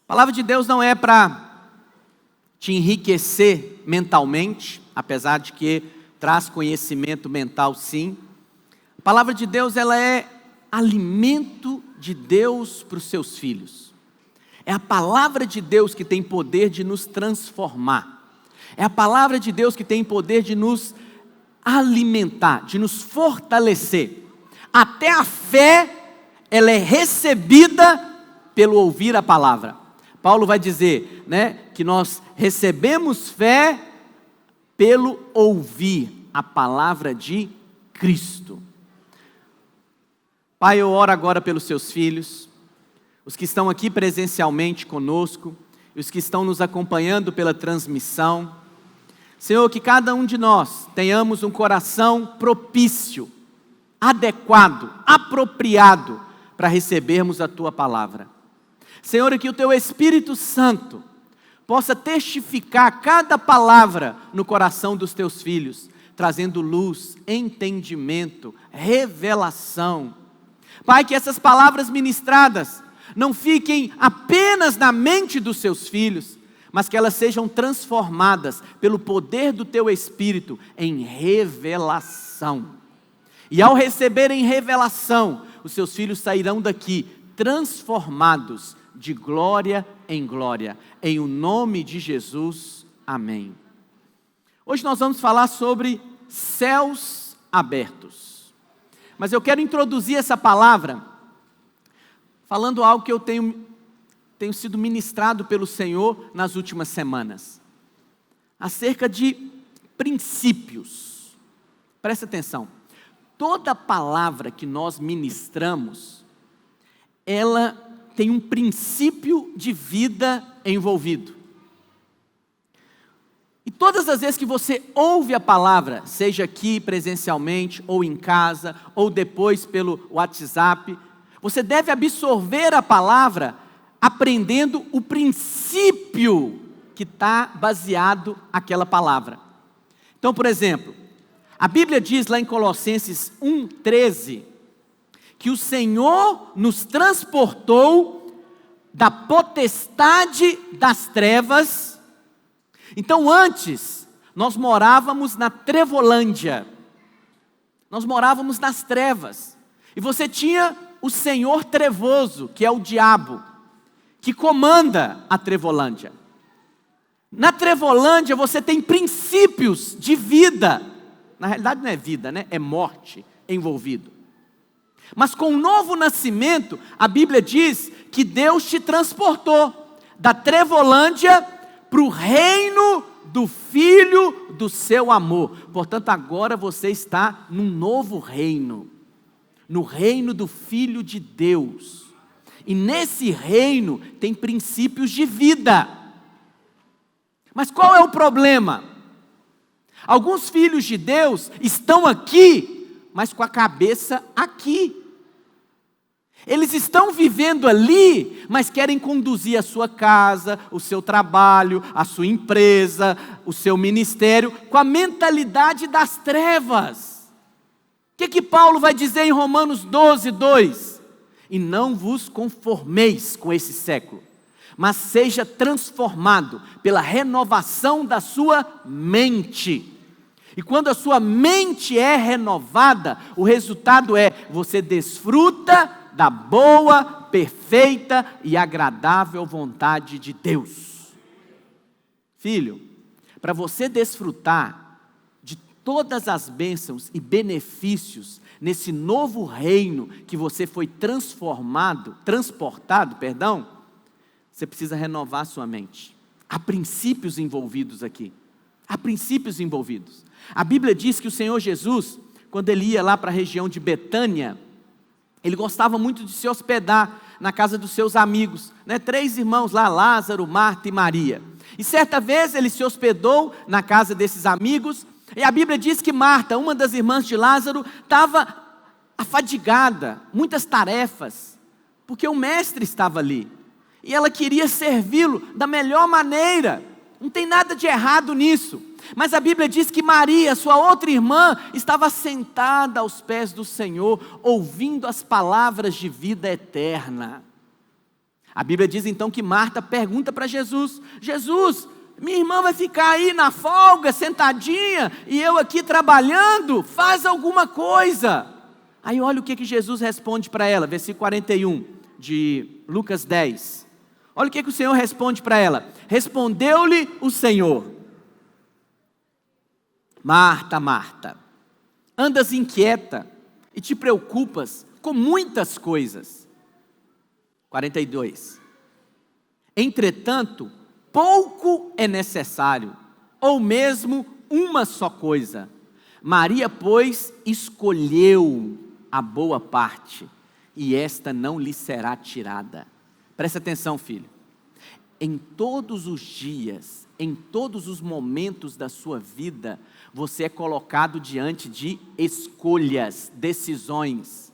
A palavra de Deus não é para te enriquecer mentalmente, apesar de que traz conhecimento mental, sim. A palavra de Deus, ela é alimento de Deus para os seus filhos. É a palavra de Deus que tem poder de nos transformar. É a palavra de Deus que tem poder de nos alimentar, de nos fortalecer. Até a fé, ela é recebida pelo ouvir a palavra. Paulo vai dizer, que nós recebemos fé pelo ouvir a palavra de Cristo. Pai, eu oro agora pelos seus filhos, os que estão aqui presencialmente conosco, e os que estão nos acompanhando pela transmissão. Senhor, que cada um de nós tenhamos um coração propício, adequado, apropriado para recebermos a Tua palavra. Senhor, que o Teu Espírito Santo possa testificar cada palavra no coração dos Teus filhos, trazendo luz, entendimento, revelação. Pai, que essas palavras ministradas não fiquem apenas na mente dos Seus filhos, mas que elas sejam transformadas pelo poder do Teu Espírito em revelação. E ao receberem revelação, os Seus filhos sairão daqui transformados de glória em glória. Em o nome de Jesus, amém. Hoje nós vamos falar sobre céus abertos. Mas eu quero introduzir essa palavra falando algo que eu tenho sido ministrado pelo Senhor nas últimas semanas. Acerca de princípios. Presta atenção. Toda palavra que nós ministramos, ela tem um princípio de vida envolvido. E todas as vezes que você ouve a palavra, seja aqui presencialmente, ou em casa, ou depois pelo WhatsApp, você deve absorver a palavra aprendendo o princípio que está baseado naquela palavra. Então, por exemplo, a Bíblia diz lá em Colossenses 1,13, que o Senhor nos transportou da potestade das trevas. Então antes, nós morávamos na trevolândia, nós morávamos nas trevas, e você tinha o senhor trevoso, que é o diabo, que comanda a trevolândia. Na trevolândia você tem princípios de vida, na realidade não é vida, é morte envolvido. Mas com o novo nascimento, a Bíblia diz que Deus te transportou da trevolândia para o reino do Filho do seu amor. Portanto, agora você está num novo reino, no reino do Filho de Deus. E nesse reino tem princípios de vida. Mas qual é o problema? Alguns filhos de Deus estão aqui, mas com a cabeça aqui. Eles estão vivendo ali, mas querem conduzir a sua casa, o seu trabalho, a sua empresa, o seu ministério, com a mentalidade das trevas. O que Paulo vai dizer em Romanos 12:2? E não vos conformeis com esse século, mas seja transformado pela renovação da sua mente. E quando a sua mente é renovada, o resultado é, você desfruta da boa, perfeita e agradável vontade de Deus. Filho, para você desfrutar de todas as bênçãos e benefícios nesse novo reino que você foi transportado, você precisa renovar sua mente. Há princípios envolvidos aqui. Há princípios envolvidos. A Bíblia diz que o Senhor Jesus, quando ele ia lá para a região de Betânia, ele gostava muito de se hospedar na casa dos seus amigos, 3 irmãos lá, Lázaro, Marta e Maria. E certa vez ele se hospedou na casa desses amigos, e a Bíblia diz que Marta, uma das irmãs de Lázaro, estava afadigada, muitas tarefas, porque o mestre estava ali, e ela queria servi-lo da melhor maneira. Não tem nada de errado nisso. Mas a Bíblia diz que Maria, sua outra irmã, estava sentada aos pés do Senhor, ouvindo as palavras de vida eterna. A Bíblia diz então que Marta pergunta para Jesus: Jesus, minha irmã vai ficar aí na folga, sentadinha, e eu aqui trabalhando, faz alguma coisa. Aí olha o que Jesus responde para ela, versículo 41 de Lucas 10. Olha o que o Senhor responde para ela. Respondeu-lhe o Senhor: Marta, Marta, andas inquieta e te preocupas com muitas coisas. 42. Entretanto, pouco é necessário, ou mesmo uma só coisa. Maria, pois, escolheu a boa parte, e esta não lhe será tirada. Presta atenção, filho. Em todos os dias, em todos os momentos da sua vida, você é colocado diante de escolhas, decisões.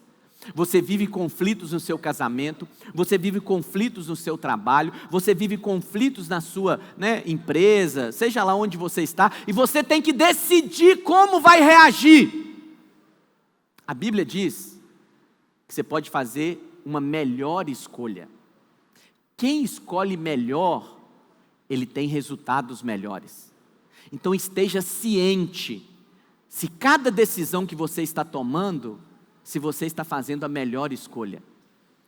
Você vive conflitos no seu casamento, você vive conflitos no seu trabalho, você vive conflitos na sua empresa, seja lá onde você está, e você tem que decidir como vai reagir. A Bíblia diz que você pode fazer uma melhor escolha. Quem escolhe melhor, ele tem resultados melhores. Então esteja ciente, se cada decisão que você está tomando, se você está fazendo a melhor escolha.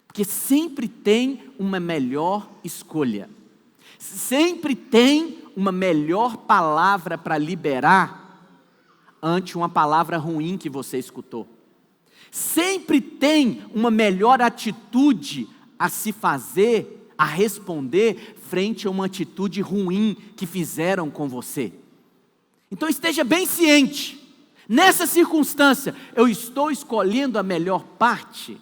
Porque sempre tem uma melhor escolha. Sempre tem uma melhor palavra para liberar ante uma palavra ruim que você escutou. Sempre tem uma melhor atitude a se fazer, a responder frente a uma atitude ruim que fizeram com você. Então esteja bem ciente. Nessa circunstância, eu estou escolhendo a melhor parte,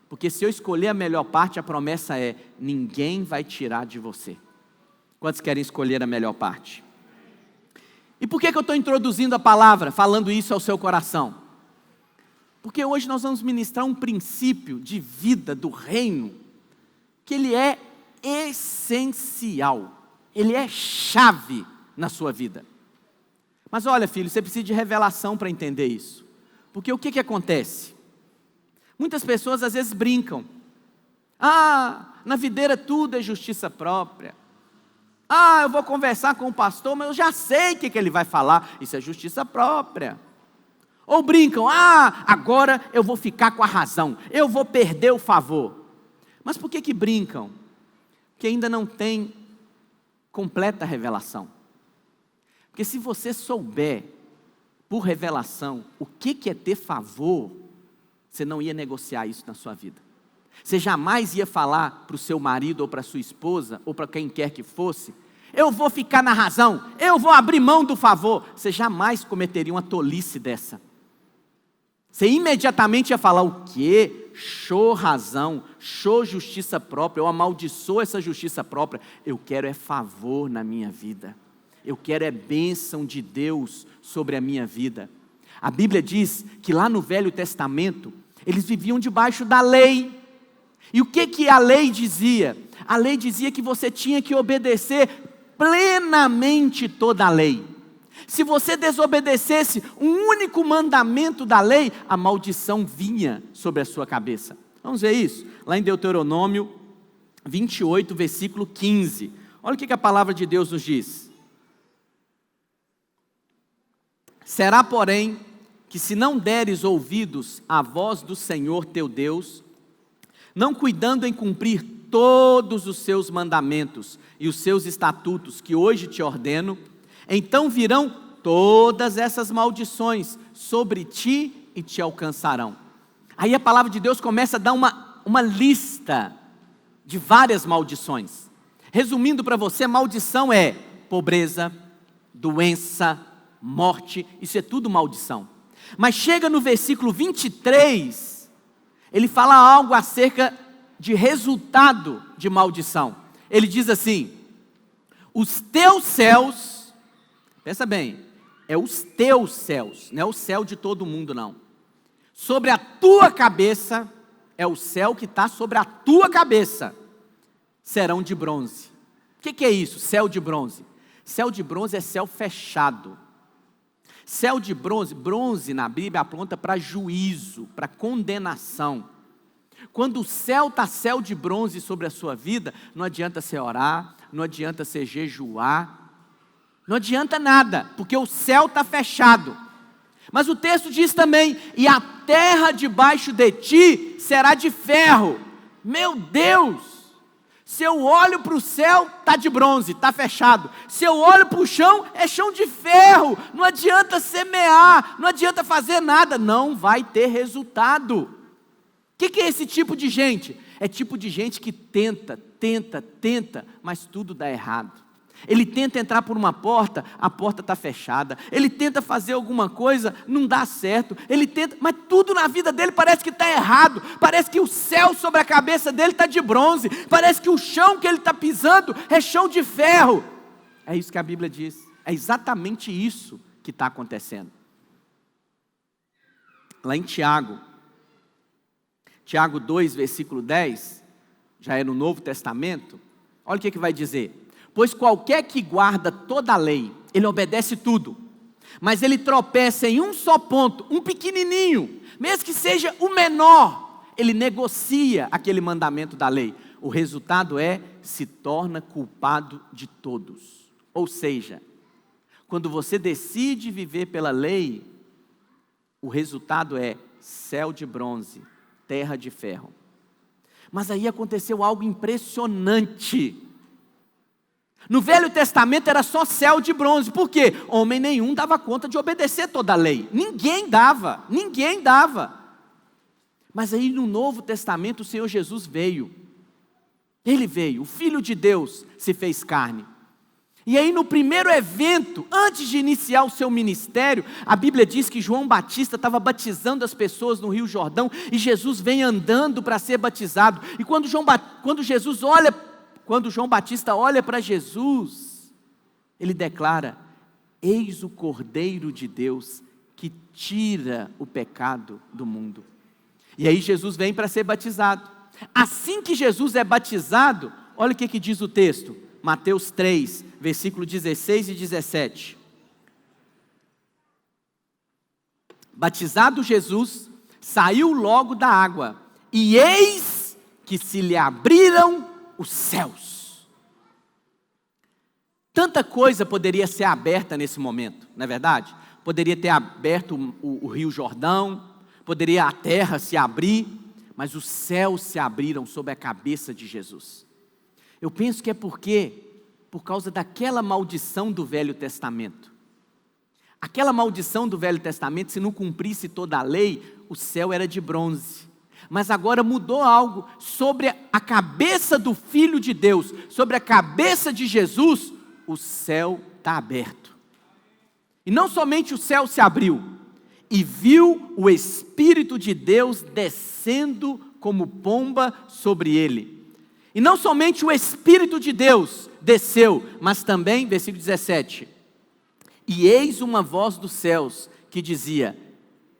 porque se eu escolher a melhor parte, a promessa é: ninguém vai tirar de você. Quantos querem escolher a melhor parte? E por que eu estou introduzindo a palavra, falando isso ao seu coração? Porque hoje nós vamos ministrar um princípio de vida do reino, que ele é essencial, ele é chave na sua vida. Mas olha, filho, você precisa de revelação para entender isso. Porque o que acontece? Muitas pessoas às vezes brincam. Na videira tudo é justiça própria. Eu vou conversar com o pastor, mas eu já sei o que ele vai falar. Isso é justiça própria. Ou brincam, agora eu vou ficar com a razão. Eu vou perder o favor. Mas por que brincam? Porque ainda não tem completa revelação. Porque se você souber, por revelação, o que é ter favor, você não ia negociar isso na sua vida. Você jamais ia falar para o seu marido, ou para a sua esposa, ou para quem quer que fosse: eu vou ficar na razão, eu vou abrir mão do favor. Você jamais cometeria uma tolice dessa. Você imediatamente ia falar: o quê? Show razão, show justiça própria, eu amaldiçoo essa justiça própria. Eu quero é favor na minha vida. Eu quero é bênção de Deus sobre a minha vida. A Bíblia diz que lá no Velho Testamento, eles viviam debaixo da lei. E o que a lei dizia? A lei dizia que você tinha que obedecer plenamente toda a lei. Se você desobedecesse um único mandamento da lei, a maldição vinha sobre a sua cabeça. Vamos ver isso? Lá em Deuteronômio 28, versículo 15. Olha o que a palavra de Deus nos diz. Será, porém, que se não deres ouvidos à voz do Senhor teu Deus, não cuidando em cumprir todos os seus mandamentos e os seus estatutos que hoje te ordeno, então virão todas essas maldições sobre ti e te alcançarão. Aí a palavra de Deus começa a dar uma lista de várias maldições. Resumindo para você, maldição é pobreza, doença, morte, isso é tudo maldição. Mas chega no versículo 23, ele fala algo acerca de resultado de maldição. Ele diz assim: os teus céus, pensa bem, é os teus céus, não é o céu de todo mundo não. Sobre a tua cabeça, é o céu que está sobre a tua cabeça, serão de bronze. O que é isso, céu de bronze? Céu de bronze é céu fechado. Céu de bronze, bronze na Bíblia aponta para juízo, para condenação. Quando o céu está céu de bronze sobre a sua vida, não adianta você orar, não adianta você jejuar, não adianta nada, porque o céu está fechado. Mas o texto diz também: e a terra debaixo de ti será de ferro. Meu Deus! Se eu olho para o céu, está de bronze, está fechado. Se eu olho para o chão, é chão de ferro. Não adianta semear, não adianta fazer nada, não vai ter resultado. O que é esse tipo de gente? É tipo de gente que tenta, mas tudo dá errado. Ele tenta entrar por uma porta, a porta está fechada. Ele tenta fazer alguma coisa, não dá certo. Ele tenta, mas tudo na vida dele parece que está errado. Parece que o céu sobre a cabeça dele está de bronze. Parece que o chão que ele está pisando é chão de ferro. É isso que a Bíblia diz. É exatamente isso que está acontecendo. Lá em Tiago 2, versículo 10, já é no Novo Testamento. Olha o que vai dizer. Pois qualquer que guarda toda a lei, ele obedece tudo, mas ele tropeça em um só ponto, um pequenininho, mesmo que seja o menor, ele negocia aquele mandamento da lei. O resultado se torna culpado de todos. Ou seja, quando você decide viver pela lei, o resultado é céu de bronze, terra de ferro. Mas aí aconteceu algo impressionante. No Velho Testamento era só céu de bronze. Por quê? Homem nenhum dava conta de obedecer toda a lei. Ninguém dava. Mas aí no Novo Testamento o Senhor Jesus veio. Ele veio, o Filho de Deus se fez carne. E aí no primeiro evento, antes de iniciar o seu ministério, a Bíblia diz que João Batista estava batizando as pessoas no Rio Jordão, e Jesus vem andando para ser batizado. E quando João Batista olha para Jesus, ele declara: eis o Cordeiro de Deus que tira o pecado do mundo. E aí Jesus vem para ser batizado. Assim que Jesus é batizado, olha o que diz o texto, Mateus 3, versículo 16 e 17. Batizado Jesus, saiu logo da água, e eis que se lhe abriram os céus. Tanta coisa poderia ser aberta nesse momento, não é verdade? Poderia ter aberto o Rio Jordão, poderia a terra se abrir, mas os céus se abriram sobre a cabeça de Jesus. Eu penso que é por causa daquela maldição do Velho Testamento. Aquela maldição do Velho Testamento, se não cumprisse toda a lei, o céu era de bronze. Mas agora mudou algo sobre a cabeça do Filho de Deus, sobre a cabeça de Jesus, o céu está aberto. E não somente o céu se abriu, e viu o Espírito de Deus descendo como pomba sobre ele. E não somente o Espírito de Deus desceu, mas também, versículo 17, e eis uma voz dos céus que dizia: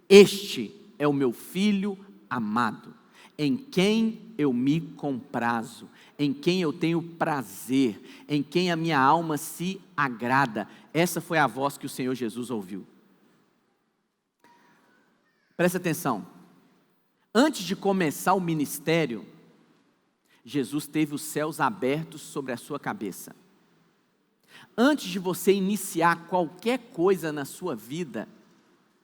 este é o meu Filho amado, em quem eu me comprazo, em quem eu tenho prazer, em quem a minha alma se agrada. Essa foi a voz que o Senhor Jesus ouviu. Presta atenção, antes de começar o ministério, Jesus teve os céus abertos sobre a sua cabeça. Antes de você iniciar qualquer coisa na sua vida,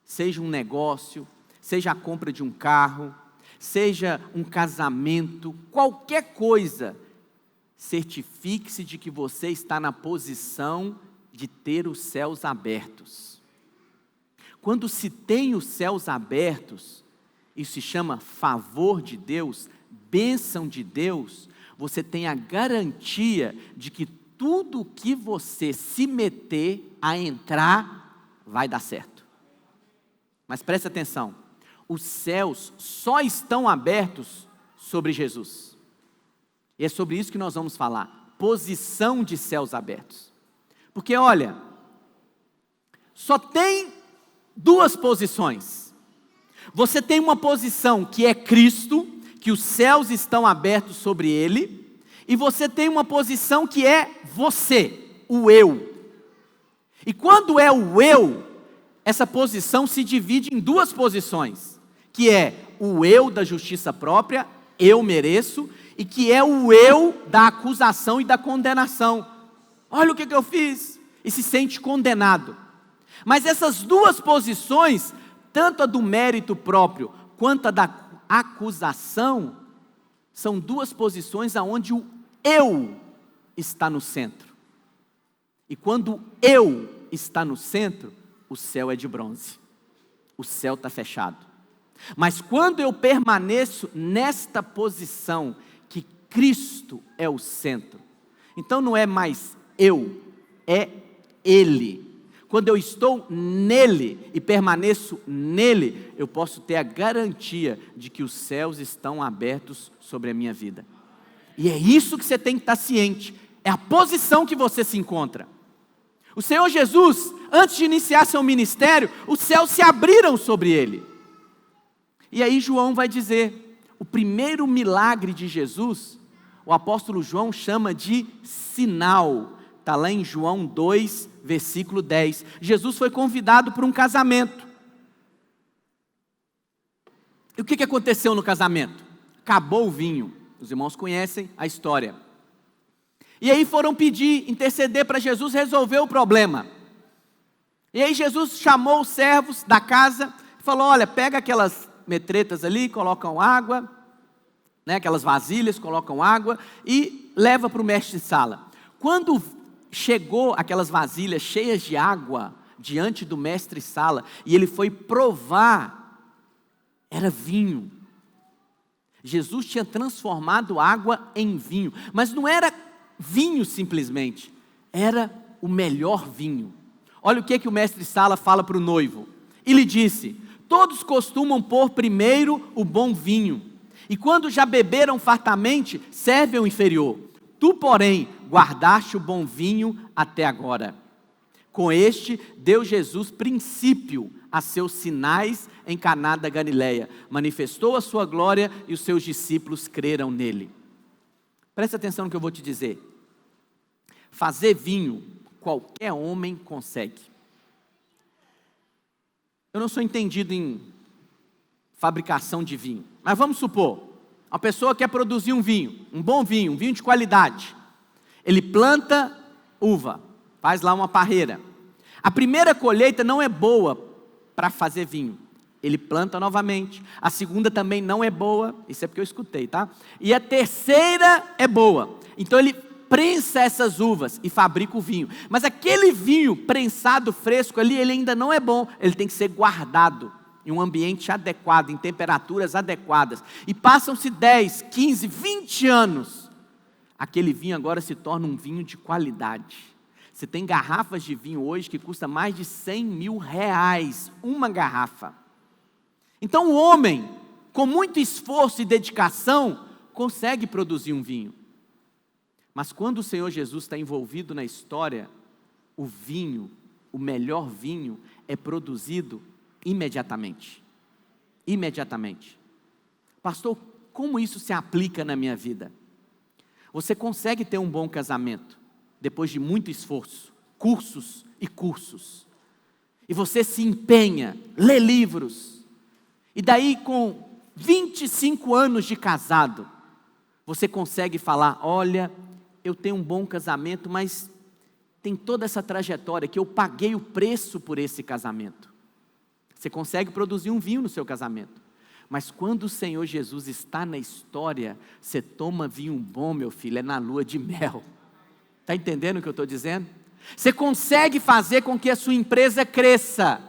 seja um negócio, seja a compra de um carro, seja um casamento, qualquer coisa, certifique-se de que você está na posição de ter os céus abertos. Quando se tem os céus abertos, isso se chama favor de Deus, bênção de Deus. Você tem a garantia de que tudo que você se meter a entrar, vai dar certo. Mas presta atenção, os céus só estão abertos sobre Jesus. E é sobre isso que nós vamos falar, posição de céus abertos. Porque olha, só tem duas posições. Você tem uma posição que é Cristo, que os céus estão abertos sobre ele, e você tem uma posição que é você, o eu. E quando é o eu, essa posição se divide em duas posições, que é o eu da justiça própria eu mereço e que é o eu da acusação e da condenação. Olha o que eu fiz, e se sente condenado. Mas essas duas posições, tanto a do mérito próprio quanto a da acusação, são duas posições onde o eu está no centro. E quando o eu está no centro, o céu é de bronze. O céu está fechado. Mas quando eu permaneço nesta posição, que Cristo é o centro, então não é mais eu, é Ele. Quando eu estou nele e permaneço nele, eu posso ter a garantia de que os céus estão abertos sobre a minha vida. E é isso que você tem que estar ciente, é a posição que você se encontra. O Senhor Jesus, antes de iniciar seu ministério, os céus se abriram sobre ele. E aí João vai dizer, o primeiro milagre de Jesus, o apóstolo João chama de sinal. Está lá em João 2, versículo 10. Jesus foi convidado para um casamento. E o que aconteceu no casamento? Acabou o vinho. Os irmãos conhecem a história. E aí foram pedir, interceder para Jesus resolver o problema. E aí Jesus chamou os servos da casa e falou, olha, pega aquelas metretas ali, colocam água, né, aquelas vasilhas, colocam água e leva para o mestre de sala. Quando chegou aquelas vasilhas cheias de água diante do mestre sala e ele foi provar, era vinho. Jesus tinha transformado água em vinho, mas não era vinho simplesmente, era o melhor vinho. Olha o que o mestre sala fala para o noivo. Ele disse, todos costumam pôr primeiro o bom vinho, e quando já beberam fartamente, servem o inferior. Tu, porém, guardaste o bom vinho até agora. Com este, deu Jesus princípio a seus sinais em Caná da Galileia. Manifestou a sua glória e os seus discípulos creram nele. Presta atenção no que eu vou te dizer. Fazer vinho, qualquer homem consegue. Eu não sou entendido em fabricação de vinho, mas vamos supor, a pessoa quer produzir um vinho, um bom vinho, um vinho de qualidade. Ele planta uva, faz lá uma parreira. A primeira colheita não é boa para fazer vinho. Ele planta novamente. A segunda também não é boa, isso é porque eu escutei, tá? E a terceira é boa. Então ele prensa essas uvas e fabrica o vinho. Mas aquele vinho prensado, fresco ali, ele ainda não é bom. Ele tem que ser guardado em um ambiente adequado, em temperaturas adequadas. E passam-se 10, 15, 20 anos. Aquele vinho agora se torna um vinho de qualidade. Você tem garrafas de vinho hoje que custa mais de 100 mil reais, uma garrafa. Então o homem, com muito esforço e dedicação, consegue produzir um vinho. Mas quando o Senhor Jesus está envolvido na história, o vinho, o melhor vinho, é produzido imediatamente. Imediatamente. Pastor, como isso se aplica na minha vida? Você consegue ter um bom casamento depois de muito esforço, cursos e cursos. E você se empenha, lê livros. E daí com 25 anos de casado, você consegue falar, olha, eu tenho um bom casamento, mas tem toda essa trajetória que eu paguei o preço por esse casamento. Você consegue produzir um vinho no seu casamento. Mas quando o Senhor Jesus está na história, você toma vinho bom, meu filho, é na lua de mel. Está entendendo o que eu estou dizendo? Você consegue fazer com que a sua empresa cresça,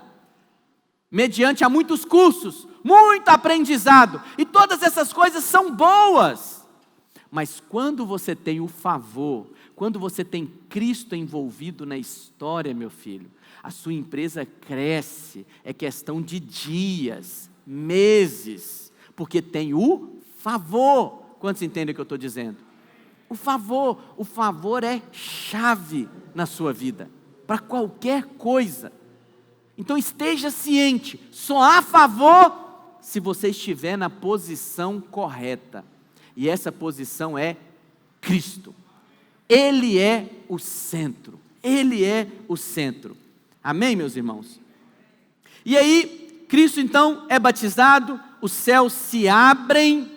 mediante a muitos cursos, muito aprendizado, e todas essas coisas são boas. Mas quando você tem o favor, quando você tem Cristo envolvido na história, meu filho, a sua empresa cresce, é questão de dias, meses, porque tem o favor. Quantos entendem o que eu estou dizendo? O favor é chave na sua vida, para qualquer coisa. Então esteja ciente, só há favor se você estiver na posição correta. E essa posição é Cristo. Ele é o centro. Ele é o centro. Amém, meus irmãos? E aí, Cristo então é batizado, os céus se abrem,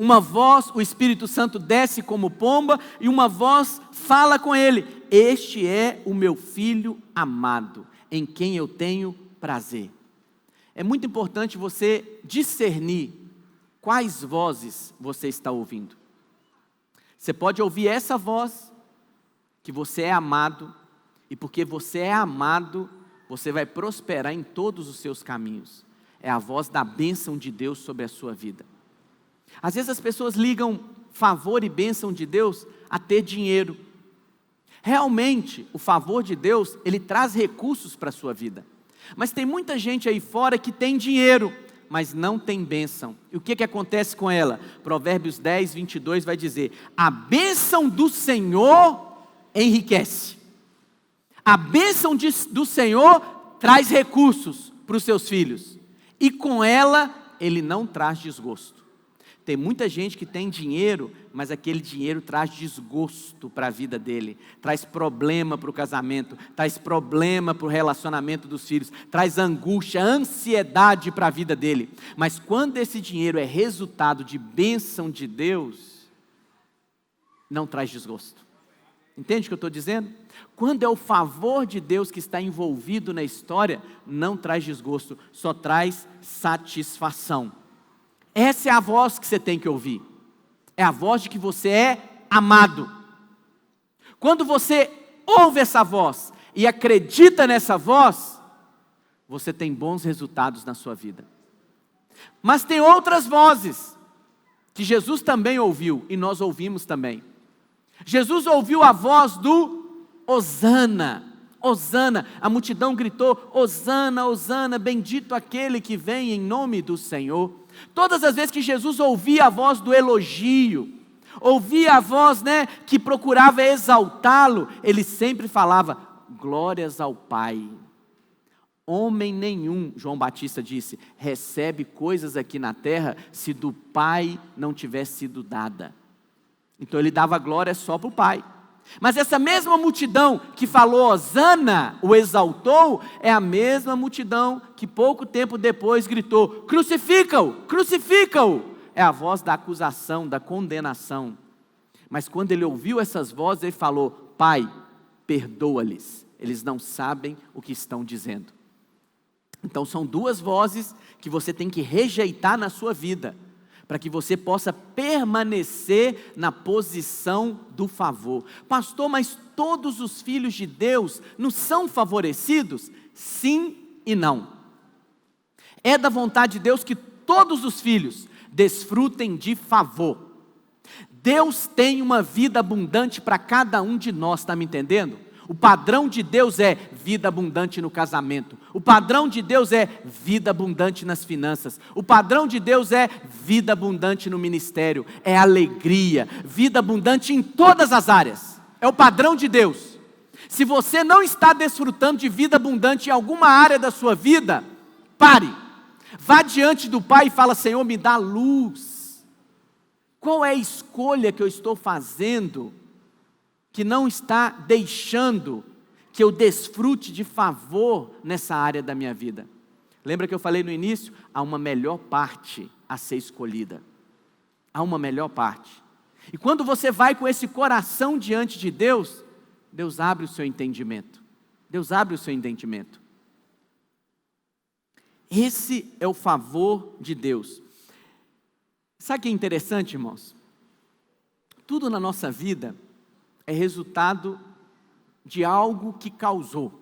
uma voz, o Espírito Santo desce como pomba, e uma voz fala com ele: este é o meu filho amado, em quem eu tenho prazer. É muito importante você discernir quais vozes você está ouvindo. Você pode ouvir essa voz, que você é amado, e porque você é amado, você vai prosperar em todos os seus caminhos. É a voz da bênção de Deus sobre a sua vida. Às vezes as pessoas ligam favor e bênção de Deus a ter dinheiro. Realmente, o favor de Deus, ele traz recursos para a sua vida. Mas tem muita gente aí fora que tem dinheiro, mas não tem bênção. E o que acontece com ela? Provérbios 10, 22 vai dizer: a bênção do Senhor enriquece. A bênção do Senhor traz recursos para os seus filhos. E com ela, ele não traz desgosto. Tem muita gente que tem dinheiro, mas aquele dinheiro traz desgosto para a vida dele, traz problema para o casamento, traz problema para o relacionamento dos filhos, traz angústia, ansiedade para a vida dele. Mas quando esse dinheiro é resultado de bênção de Deus, não traz desgosto. Entende o que eu estou dizendo? Quando é o favor de Deus que está envolvido na história, não traz desgosto, só traz satisfação. Essa é a voz que você tem que ouvir. É a voz de que você é amado. Quando você ouve essa voz e acredita nessa voz, você tem bons resultados na sua vida. Mas tem outras vozes que Jesus também ouviu e nós ouvimos também. Jesus ouviu a voz do Hosana. Hosana, a multidão gritou: Hosana, Hosana, bendito aquele que vem em nome do Senhor. Todas as vezes que Jesus ouvia a voz do elogio, ouvia a voz, que procurava exaltá-lo, ele sempre falava: glórias ao Pai. Homem nenhum, João Batista disse, recebe coisas aqui na terra se do Pai não tivesse sido dada. Então ele dava glória só para o Pai. Mas essa mesma multidão que falou Hosana, o exaltou, é a mesma multidão que pouco tempo depois gritou: crucifica-o, crucifica-o. É a voz da acusação, da condenação. Mas quando ele ouviu essas vozes, ele falou: Pai, perdoa-lhes, eles não sabem o que estão dizendo. Então são duas vozes que você tem que rejeitar na sua vida, para que você possa permanecer na posição do favor. Pastor, mas todos os filhos de Deus não são favorecidos? Sim e não. É da vontade de Deus que todos os filhos desfrutem de favor. Deus tem uma vida abundante para cada um de nós, está me entendendo? O padrão de Deus é vida abundante no casamento. O padrão de Deus é vida abundante nas finanças. O padrão de Deus é vida abundante no ministério. É alegria, vida abundante em todas as áreas. É o padrão de Deus. Se você não está desfrutando de vida abundante em alguma área da sua vida, pare. Vá diante do Pai e fala: Senhor, me dá luz. Qual é a escolha que eu estou fazendo que não está deixando que eu desfrute de favor nessa área da minha vida? Lembra que eu falei no início? Há uma melhor parte a ser escolhida. Há uma melhor parte. E quando você vai com esse coração diante de Deus, Deus abre o seu entendimento. Deus abre o seu entendimento. Esse é o favor de Deus. Sabe o que é interessante, irmãos? Tudo na nossa vida é resultado de algo que causou.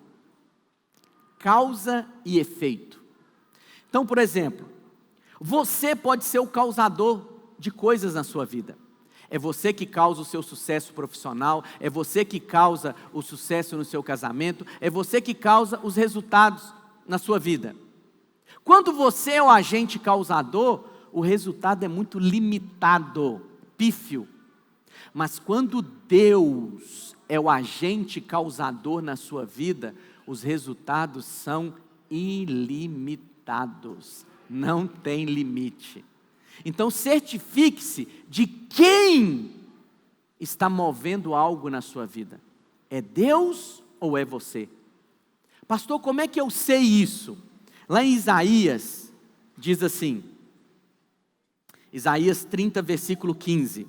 Causa e efeito. Então, por exemplo, você pode ser o causador de coisas na sua vida. É você que causa o seu sucesso profissional, é você que causa o sucesso no seu casamento, é você que causa os resultados na sua vida. Quando você é o agente causador, o resultado é muito limitado, pífio. Mas quando Deus é o agente causador na sua vida, os resultados são ilimitados, não tem limite. Então certifique-se de quem está movendo algo na sua vida. É Deus ou é você? Pastor, como é que eu sei isso? Lá em Isaías, diz assim, Isaías 30, versículo 15.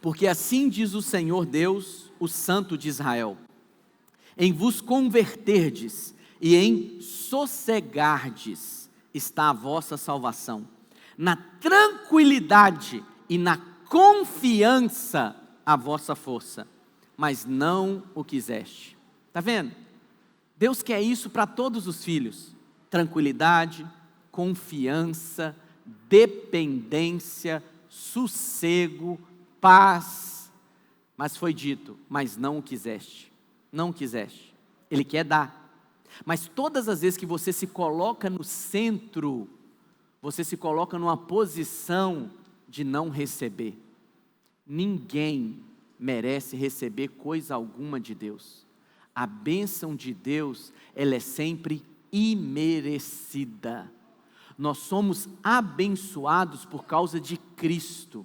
Porque assim diz o Senhor Deus, o Santo de Israel: em vos converterdes e em sossegardes está a vossa salvação, na tranquilidade e na confiança a vossa força, mas não o quiseste. Está vendo? Deus quer isso para todos os filhos: tranquilidade, confiança, dependência, sossego, paz. Mas foi dito: mas não o quiseste. Não quiseste. Ele quer dar. Mas todas as vezes que você se coloca no centro, você se coloca numa posição de não receber. Ninguém merece receber coisa alguma de Deus. A bênção de Deus, ela é sempre imerecida. Nós somos abençoados por causa de Cristo.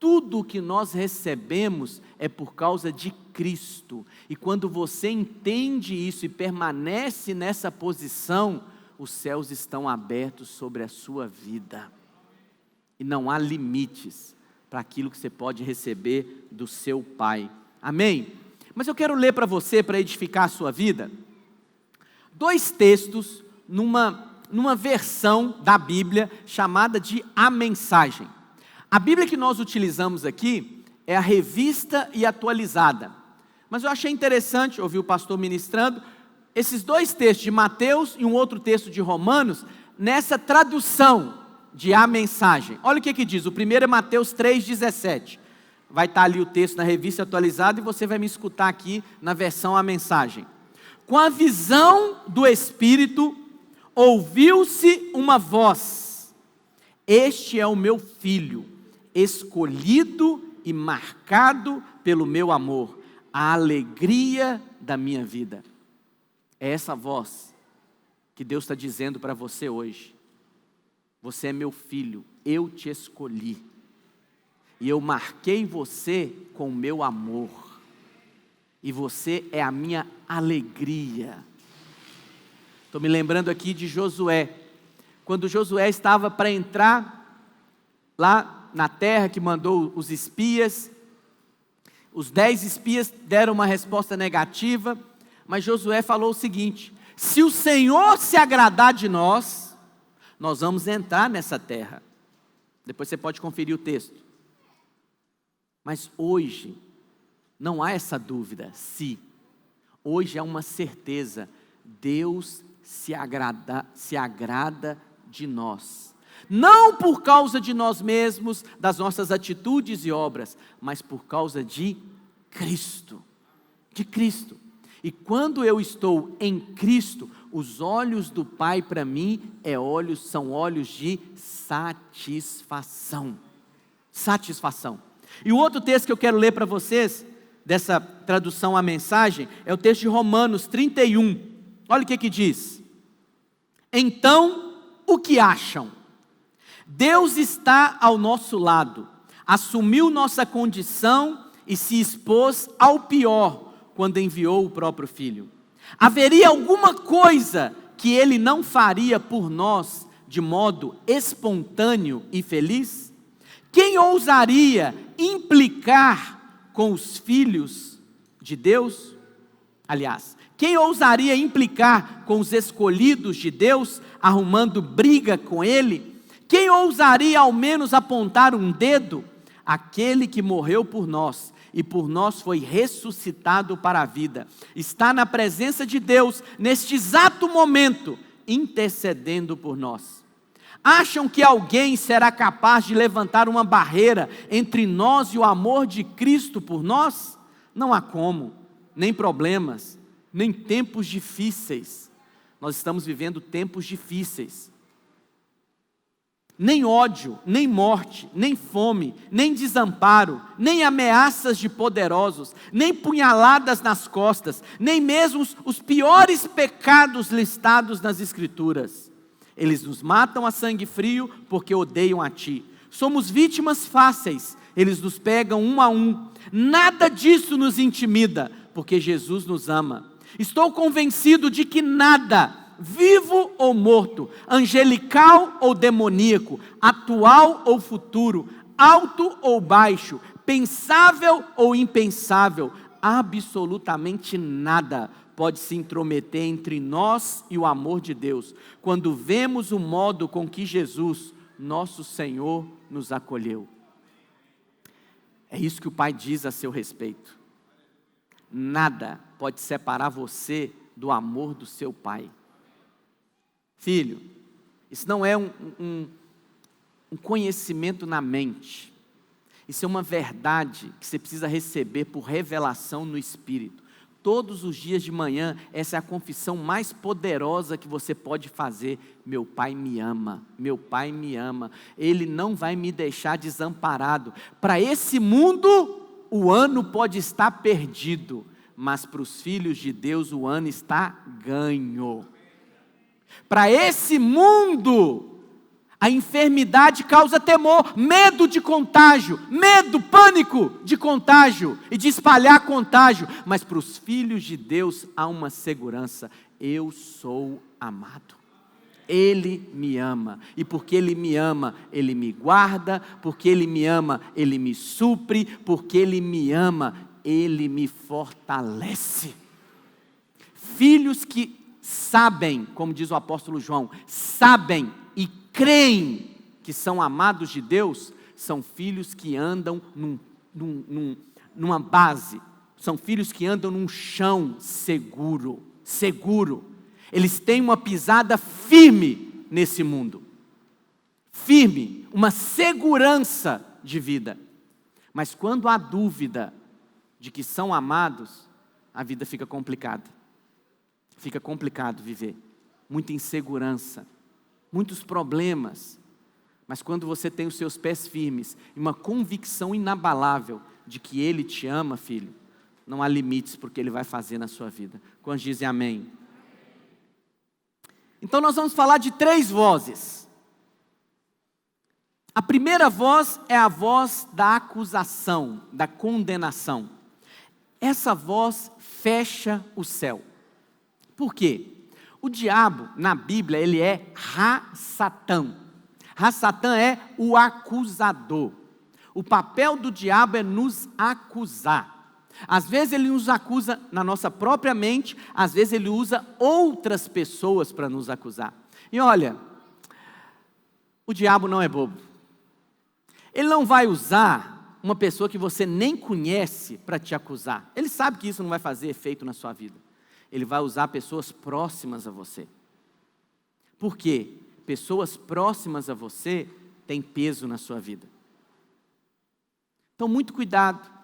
Tudo o que nós recebemos é por causa de Cristo. E quando você entende isso e permanece nessa posição, os céus estão abertos sobre a sua vida. E não há limites para aquilo que você pode receber do seu Pai. Amém? Mas eu quero ler para você, para edificar a sua vida, 2 textos numa versão da Bíblia chamada de A Mensagem. A Bíblia que nós utilizamos aqui é a Revista e Atualizada. Mas eu achei interessante ouvir o pastor ministrando esses 2 textos de Mateus e um outro texto de Romanos, nessa tradução de A Mensagem. Olha o que diz. O primeiro é Mateus 3,17. Vai estar ali o texto na Revista Atualizada e você vai me escutar aqui na versão A Mensagem. Com a visão do Espírito, ouviu-se uma voz: este é o meu filho, escolhido e marcado pelo meu amor, a alegria da minha vida. É essa voz que Deus está dizendo para você hoje: você é meu filho, eu te escolhi, e eu marquei você com o meu amor, e você é a minha alegria. Estou me lembrando aqui de Josué, quando Josué estava para entrar lá na terra que mandou os espias. Os 10 espias deram uma resposta negativa, mas Josué falou o seguinte: se o Senhor se agradar de nós, nós vamos entrar nessa terra. Depois você pode conferir o texto. Mas hoje, não há essa dúvida, se. Hoje é uma certeza: Deus se agrada de nós. Não por causa de nós mesmos, das nossas atitudes e obras, mas por causa de Cristo. De Cristo. E quando eu estou em Cristo, os olhos do Pai para mim são olhos de satisfação. Satisfação. E o outro texto que eu quero ler para vocês, dessa tradução à mensagem, é o texto de Romanos 31. Olha o que diz. Então, o que acham? Deus está ao nosso lado, assumiu nossa condição e se expôs ao pior quando enviou o próprio Filho. Haveria alguma coisa que Ele não faria por nós de modo espontâneo e feliz? Quem ousaria implicar com os filhos de Deus? Aliás, quem ousaria implicar com os escolhidos de Deus, arrumando briga com Ele? Quem ousaria ao menos apontar um dedo? Aquele que morreu por nós e por nós foi ressuscitado para a vida, está na presença de Deus neste exato momento, intercedendo por nós. Acham que alguém será capaz de levantar uma barreira entre nós e o amor de Cristo por nós? Não há como, nem problemas, nem tempos difíceis. Nós estamos vivendo tempos difíceis. Nem ódio, nem morte, nem fome, nem desamparo, nem ameaças de poderosos, nem punhaladas nas costas, nem mesmo os piores pecados listados nas Escrituras. Eles nos matam a sangue frio porque odeiam a Ti. Somos vítimas fáceis, eles nos pegam um a um. Nada disso nos intimida, porque Jesus nos ama. Estou convencido de que nada, vivo ou morto, angelical ou demoníaco, atual ou futuro, alto ou baixo, pensável ou impensável, absolutamente nada pode se intrometer entre nós e o amor de Deus, quando vemos o modo com que Jesus, nosso Senhor, nos acolheu. É isso que o Pai diz a seu respeito. Nada pode separar você do amor do seu Pai. Filho, isso não é um conhecimento na mente. Isso é uma verdade que você precisa receber por revelação no Espírito. Todos os dias de manhã, essa é a confissão mais poderosa que você pode fazer. Meu Pai me ama, meu Pai me ama. Ele não vai me deixar desamparado. Para esse mundo, o ano pode estar perdido, mas para os filhos de Deus o ano está ganho. Para esse mundo, a enfermidade causa temor, medo de contágio, medo, pânico de contágio e de espalhar contágio. Mas para os filhos de Deus há uma segurança: eu sou amado. Ele me ama, e porque Ele me ama, Ele me guarda, porque Ele me ama, Ele me supre, porque Ele me ama, Ele me fortalece. Filhos que sabem, como diz o apóstolo João, sabem e creem que são amados de Deus, são filhos que andam numa base, são filhos que andam num chão seguro. Eles têm uma pisada firme nesse mundo, firme, uma segurança de vida. Mas quando há dúvida de que são amados, a vida fica complicada. Fica complicado viver, muita insegurança, muitos problemas. Mas quando você tem os seus pés firmes e uma convicção inabalável de que Ele te ama, filho, não há limites para o que Ele vai fazer na sua vida. Quantos dizem amém? Então nós vamos falar de 3 vozes. A primeira voz é a voz da acusação, da condenação. Essa voz fecha o céu. Por quê? O diabo, na Bíblia, ele é Ra-Satã. Ra-Satã é o acusador. O papel do diabo é nos acusar. Às vezes ele nos acusa na nossa própria mente, às vezes ele usa outras pessoas para nos acusar. E olha, o diabo não é bobo. Ele não vai usar uma pessoa que você nem conhece para te acusar. Ele sabe que isso não vai fazer efeito na sua vida. Ele vai usar pessoas próximas a você. Por quê? Pessoas próximas a você têm peso na sua vida. Então, muito cuidado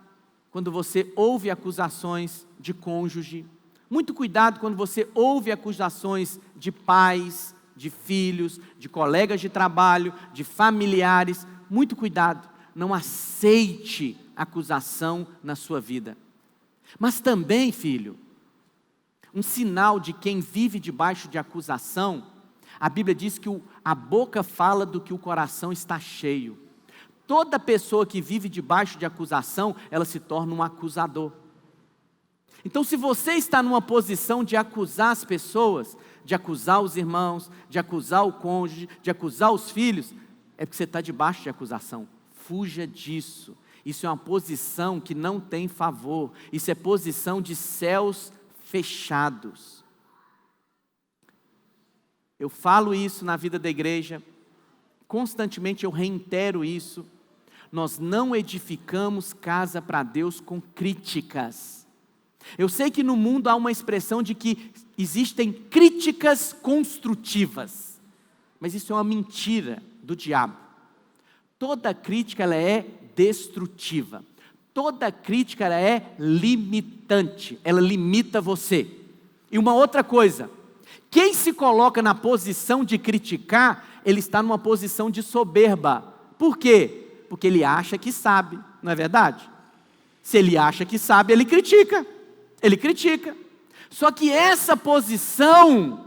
quando você ouve acusações de cônjuge. Muito cuidado quando você ouve acusações de pais, de filhos, de colegas de trabalho, de familiares. Muito cuidado. Não aceite acusação na sua vida. Mas também, filho, um sinal de quem vive debaixo de acusação, a Bíblia diz que a boca fala do que o coração está cheio. Toda pessoa que vive debaixo de acusação, ela se torna um acusador. Então, se você está numa posição de acusar as pessoas, de acusar os irmãos, de acusar o cônjuge, de acusar os filhos, é porque você está debaixo de acusação. Fuja disso. Isso é uma posição que não tem favor. Isso é posição de céus fechados. Eu falo isso na vida da igreja, constantemente eu reitero isso. Nós não edificamos casa para Deus com críticas. Eu sei que no mundo há uma expressão de que existem críticas construtivas, mas isso é uma mentira do diabo. Toda crítica ela é destrutiva. Toda crítica ela é limitante, ela limita você. E uma outra coisa, quem se coloca na posição de criticar, ele está numa posição de soberba. Por quê? Porque ele acha que sabe, não é verdade? Se ele acha que sabe, ele critica. Ele critica. Só que essa posição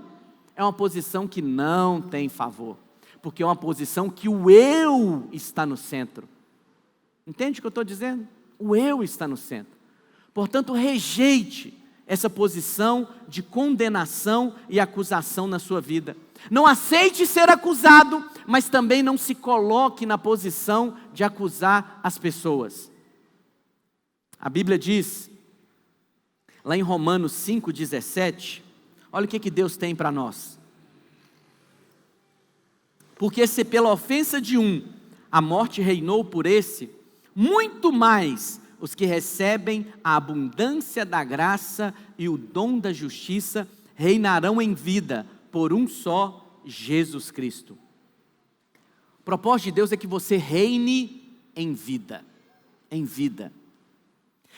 é uma posição que não tem favor, porque é uma posição que o eu está no centro. Entende o que eu estou dizendo? O eu está no centro. Portanto, rejeite essa posição de condenação e acusação na sua vida. Não aceite ser acusado, mas também não se coloque na posição de acusar as pessoas. A Bíblia diz, lá em Romanos 5,17, olha o que Deus tem para nós. Porque se pela ofensa de um a morte reinou por esse, muito mais os que recebem a abundância da graça e o dom da justiça reinarão em vida por um só, Jesus Cristo. O propósito de Deus é que você reine em vida, em vida.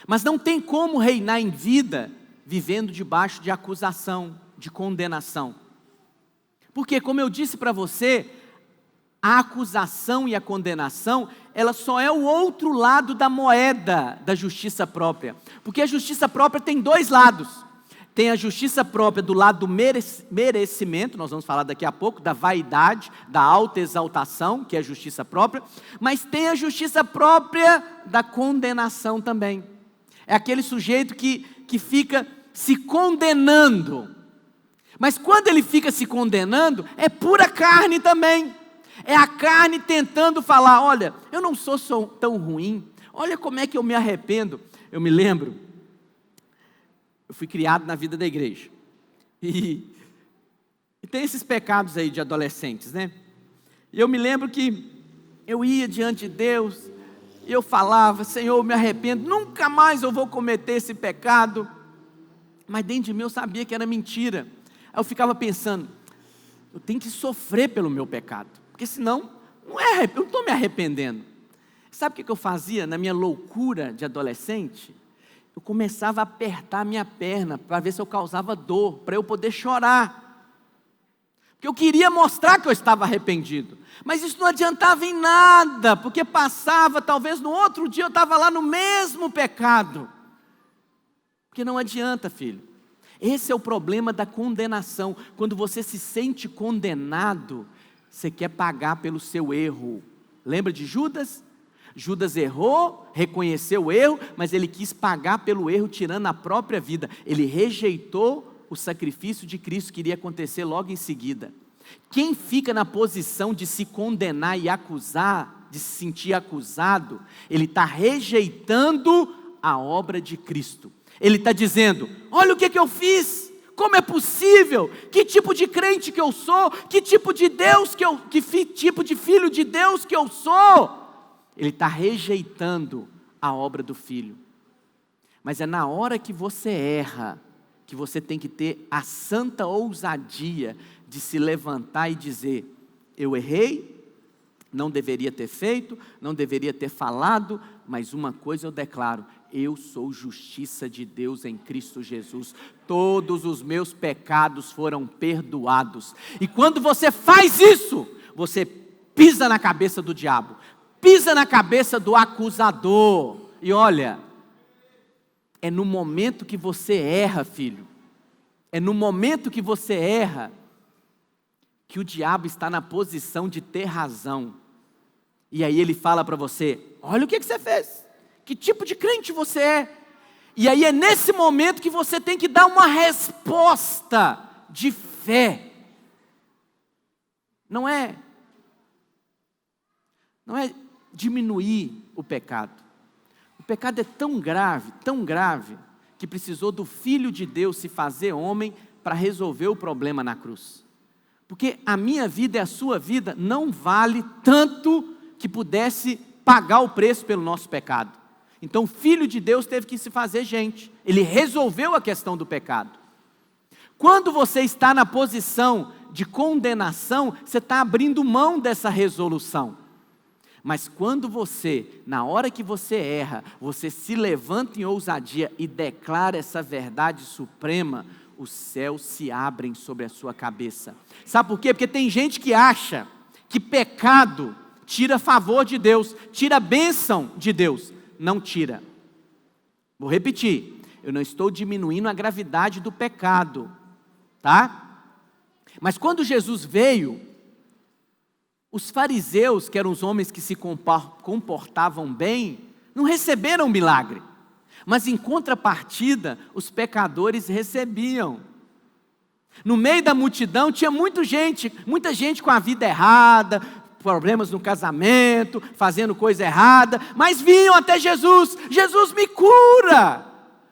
Mas não tem como reinar em vida vivendo debaixo de acusação, de condenação. Porque, como eu disse para você, a acusação e a condenação, ela só é o outro lado da moeda da justiça própria. Porque a justiça própria tem dois lados. Tem a justiça própria do lado do merecimento, nós vamos falar daqui a pouco, da vaidade, da autoexaltação, que é a justiça própria. Mas tem a justiça própria da condenação também. É aquele sujeito que fica se condenando. Mas quando ele fica se condenando, é pura carne também. É a carne tentando falar, olha, eu não sou tão ruim, olha como é que eu me arrependo. Eu me lembro, eu fui criado na vida da igreja, e tem esses pecados aí de adolescentes, né? E eu me lembro que eu ia diante de Deus, e eu falava, Senhor, eu me arrependo, nunca mais eu vou cometer esse pecado. Mas dentro de mim eu sabia que era mentira. Aí eu ficava pensando, eu tenho que sofrer pelo meu pecado, porque senão, eu não estou me arrependendo. Sabe o que eu fazia na minha loucura de adolescente? Eu começava a apertar a minha perna, para ver se eu causava dor, para eu poder chorar. Porque eu queria mostrar que eu estava arrependido. Mas isso não adiantava em nada, porque passava, talvez no outro dia eu estava lá no mesmo pecado. Porque não adianta, filho. Esse é o problema da condenação. Quando você se sente condenado, você quer pagar pelo seu erro. Lembra de Judas? Judas errou, reconheceu o erro, mas ele quis pagar pelo erro, tirando a própria vida. Ele rejeitou o sacrifício de Cristo que iria acontecer logo em seguida. Quem fica na posição de se condenar e acusar, de se sentir acusado, ele está rejeitando a obra de Cristo. Ele está dizendo, olha o que eu fiz, como é possível, que tipo de crente que eu sou, que tipo de Deus tipo de filho de Deus que eu sou. Ele está rejeitando a obra do Filho. Mas é na hora que você erra, que você tem que ter a santa ousadia de se levantar e dizer, eu errei, não deveria ter feito, não deveria ter falado, mas uma coisa eu declaro, eu sou justiça de Deus em Cristo Jesus, todos os meus pecados foram perdoados. E quando você faz isso, você pisa na cabeça do diabo, pisa na cabeça do acusador. E olha, é no momento que você erra, filho, é no momento que você erra, que o diabo está na posição de ter razão. E aí ele fala para você, olha o que você fez, que tipo de crente você é. E aí é nesse momento que você tem que dar uma resposta de fé. Não é diminuir o pecado. O pecado é tão grave, que precisou do Filho de Deus se fazer homem para resolver o problema na cruz. Porque a minha vida e a sua vida não vale tanto que pudesse pagar o preço pelo nosso pecado. Então o Filho de Deus teve que se fazer gente. Ele resolveu a questão do pecado. Quando você está na posição de condenação, você está abrindo mão dessa resolução. Mas quando você, na hora que você erra, você se levanta em ousadia e declara essa verdade suprema, os céus se abrem sobre a sua cabeça. Sabe por quê? Porque tem gente que acha que pecado tira favor de Deus, tira a bênção de Deus. Não tira. Vou repetir, eu não estou diminuindo a gravidade do pecado, tá? Mas quando Jesus veio, os fariseus, que eram os homens que se comportavam bem, não receberam milagre. Mas em contrapartida, os pecadores recebiam. No meio da multidão tinha muita gente com a vida errada, problemas no casamento, fazendo coisa errada, mas vinham até Jesus: Jesus, me cura.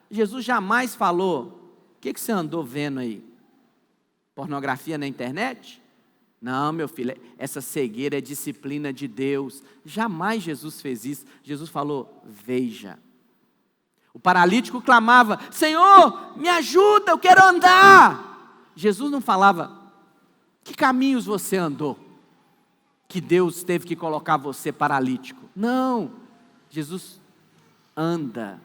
Jesus jamais falou: o que você andou vendo aí? Pornografia na internet? Não, meu filho, essa cegueira é disciplina de Deus. Jamais Jesus fez isso. Jesus falou: veja. O paralítico clamava: Senhor, me ajuda, eu quero andar. Jesus não falava: que caminhos você andou, que Deus teve que colocar você paralítico. Não, Jesus: anda,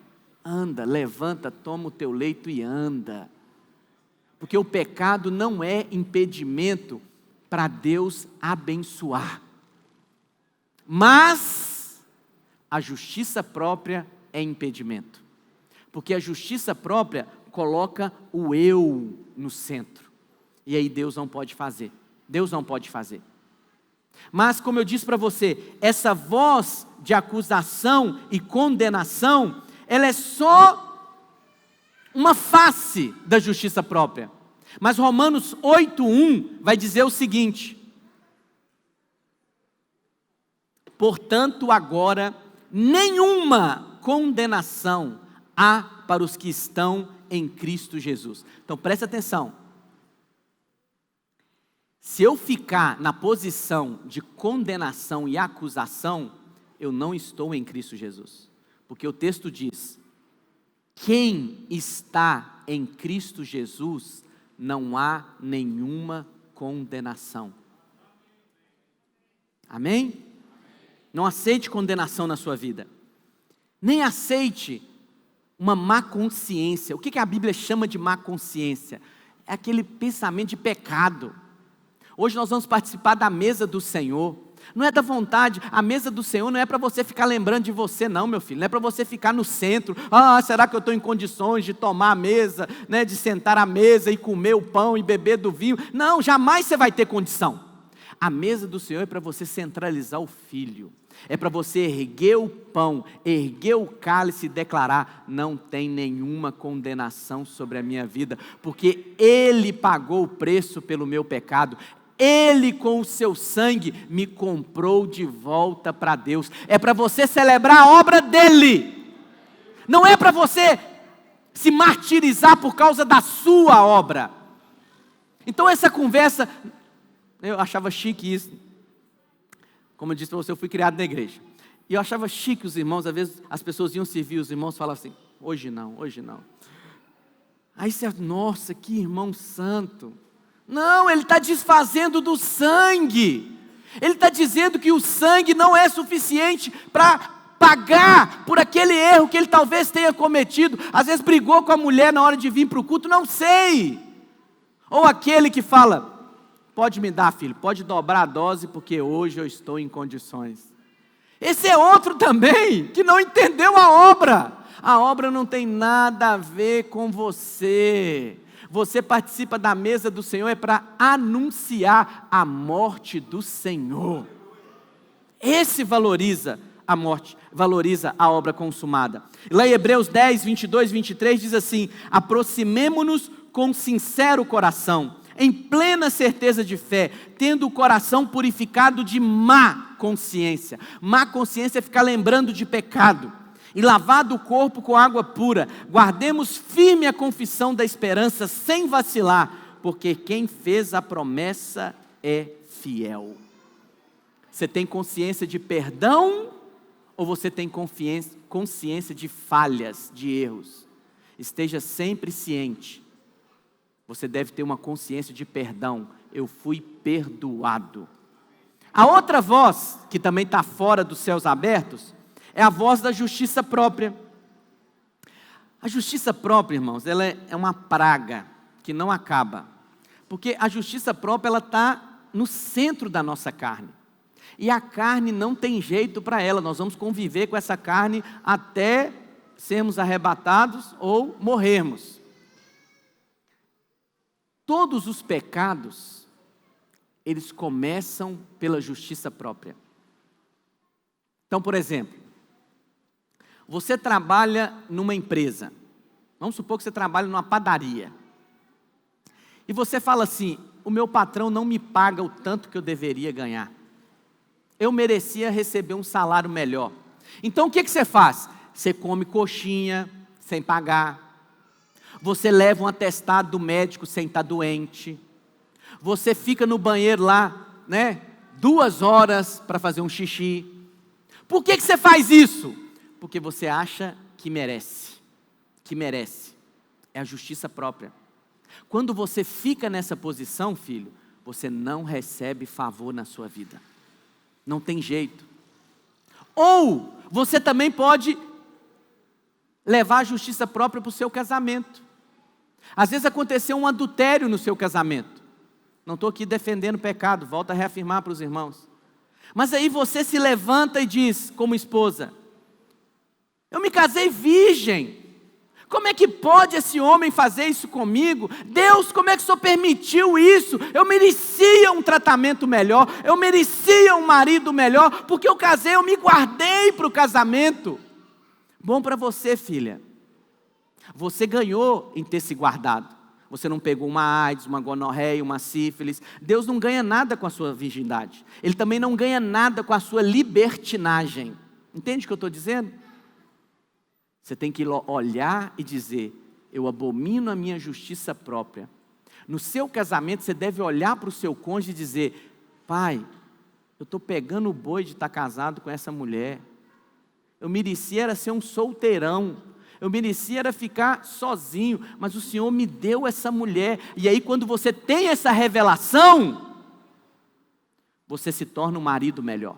levanta, toma o teu leito e anda. Porque o pecado não é impedimento para Deus abençoar. Mas a justiça própria é impedimento. Porque a justiça própria coloca o eu no centro. E aí Deus não pode fazer. Mas, como eu disse para você, essa voz de acusação e condenação, ela é só uma face da justiça própria. Mas Romanos 8:1 vai dizer o seguinte: portanto, agora nenhuma condenação há para os que estão em Cristo Jesus. Então presta atenção. Se eu ficar na posição de condenação e acusação, eu não estou em Cristo Jesus. Porque o texto diz: quem está em Cristo Jesus, não há nenhuma condenação. Amém? Não aceite condenação na sua vida. Nem aceite uma má consciência. O que a Bíblia chama de má consciência? É aquele pensamento de pecado. Hoje nós vamos participar da mesa do Senhor. Não é da vontade, a mesa do Senhor não é para você ficar lembrando de você não, meu filho. Não é para você ficar no centro. Será que eu estou em condições de tomar a mesa, né, de sentar à mesa e comer o pão e beber do vinho? Não, jamais você vai ter condição. A mesa do Senhor é para você centralizar o Filho. É para você erguer o pão, erguer o cálice e declarar: não tem nenhuma condenação sobre a minha vida, porque Ele pagou o preço pelo meu pecado. Ele com o seu sangue me comprou de volta para Deus. É para você celebrar a obra dele. Não é para você se martirizar por causa da sua obra. Então essa conversa, eu achava chique isso. Como eu disse para você, eu fui criado na igreja. E eu achava chique os irmãos, às vezes as pessoas iam servir, os irmãos falavam assim: hoje não. Aí você, nossa, que irmão santo. Não, ele está desfazendo do sangue. Ele está dizendo que o sangue não é suficiente para pagar por aquele erro que ele talvez tenha cometido. Às vezes brigou com a mulher na hora de vir para o culto, não sei. Ou aquele que fala: pode me dar, filho, pode dobrar a dose, porque hoje eu estou em condições. Esse é outro também, que não entendeu a obra. A obra não tem nada a ver com você. Você participa da mesa do Senhor é para anunciar a morte do Senhor. Esse valoriza a morte, valoriza a obra consumada. Lá em Hebreus 10, 22, 23 diz assim: aproximemo-nos com sincero coração, em plena certeza de fé, tendo o coração purificado de má consciência. Má consciência é ficar lembrando de pecado. E lavado o corpo com água pura, guardemos firme a confissão da esperança sem vacilar, porque quem fez a promessa é fiel. Você tem consciência de perdão ou você tem consciência de falhas, de erros? Esteja sempre ciente. Você deve ter uma consciência de perdão. Eu fui perdoado. A outra voz, que também está fora dos céus abertos, é a voz da justiça própria. A justiça própria, irmãos, ela é uma praga que não acaba. Porque a justiça própria, ela está no centro da nossa carne. E a carne não tem jeito para ela. Nós vamos conviver com essa carne até sermos arrebatados ou morrermos. Todos os pecados, eles começam pela justiça própria. Então, por exemplo, você trabalha numa empresa. Vamos supor que você trabalha numa padaria. E você fala assim: o meu patrão não me paga o tanto que eu deveria ganhar. Eu merecia receber um salário melhor. Então o que você faz? Você come coxinha sem pagar. Você leva um atestado do médico sem estar doente. Você fica no banheiro lá, 2 horas para fazer um xixi. Por que você faz isso? Porque você acha que merece. Que merece. É a justiça própria. Quando você fica nessa posição, filho, você não recebe favor na sua vida. Não tem jeito. Ou você também pode levar a justiça própria para o seu casamento. Às vezes aconteceu um adultério no seu casamento. Não estou aqui defendendo pecado, volto a reafirmar para os irmãos. Mas aí você se levanta e diz, como esposa: eu me casei virgem. Como é que pode esse homem fazer isso comigo? Deus, como é que o Senhor permitiu isso? Eu merecia um tratamento melhor, eu merecia um marido melhor, porque eu casei, eu me guardei para o casamento. Bom para você, filha. Você ganhou em ter se guardado. Você não pegou uma AIDS, uma gonorreia, uma sífilis. Deus não ganha nada com a sua virgindade. Ele também não ganha nada com a sua libertinagem. Entende o que eu estou dizendo? Você tem que olhar e dizer: eu abomino a minha justiça própria. No seu casamento, você deve olhar para o seu cônjuge e dizer: pai, eu estou pegando o boi de estar casado com essa mulher. Eu merecia era ser um solteirão. Eu merecia era ficar sozinho. Mas o Senhor me deu essa mulher. E aí quando você tem essa revelação, você se torna um marido melhor.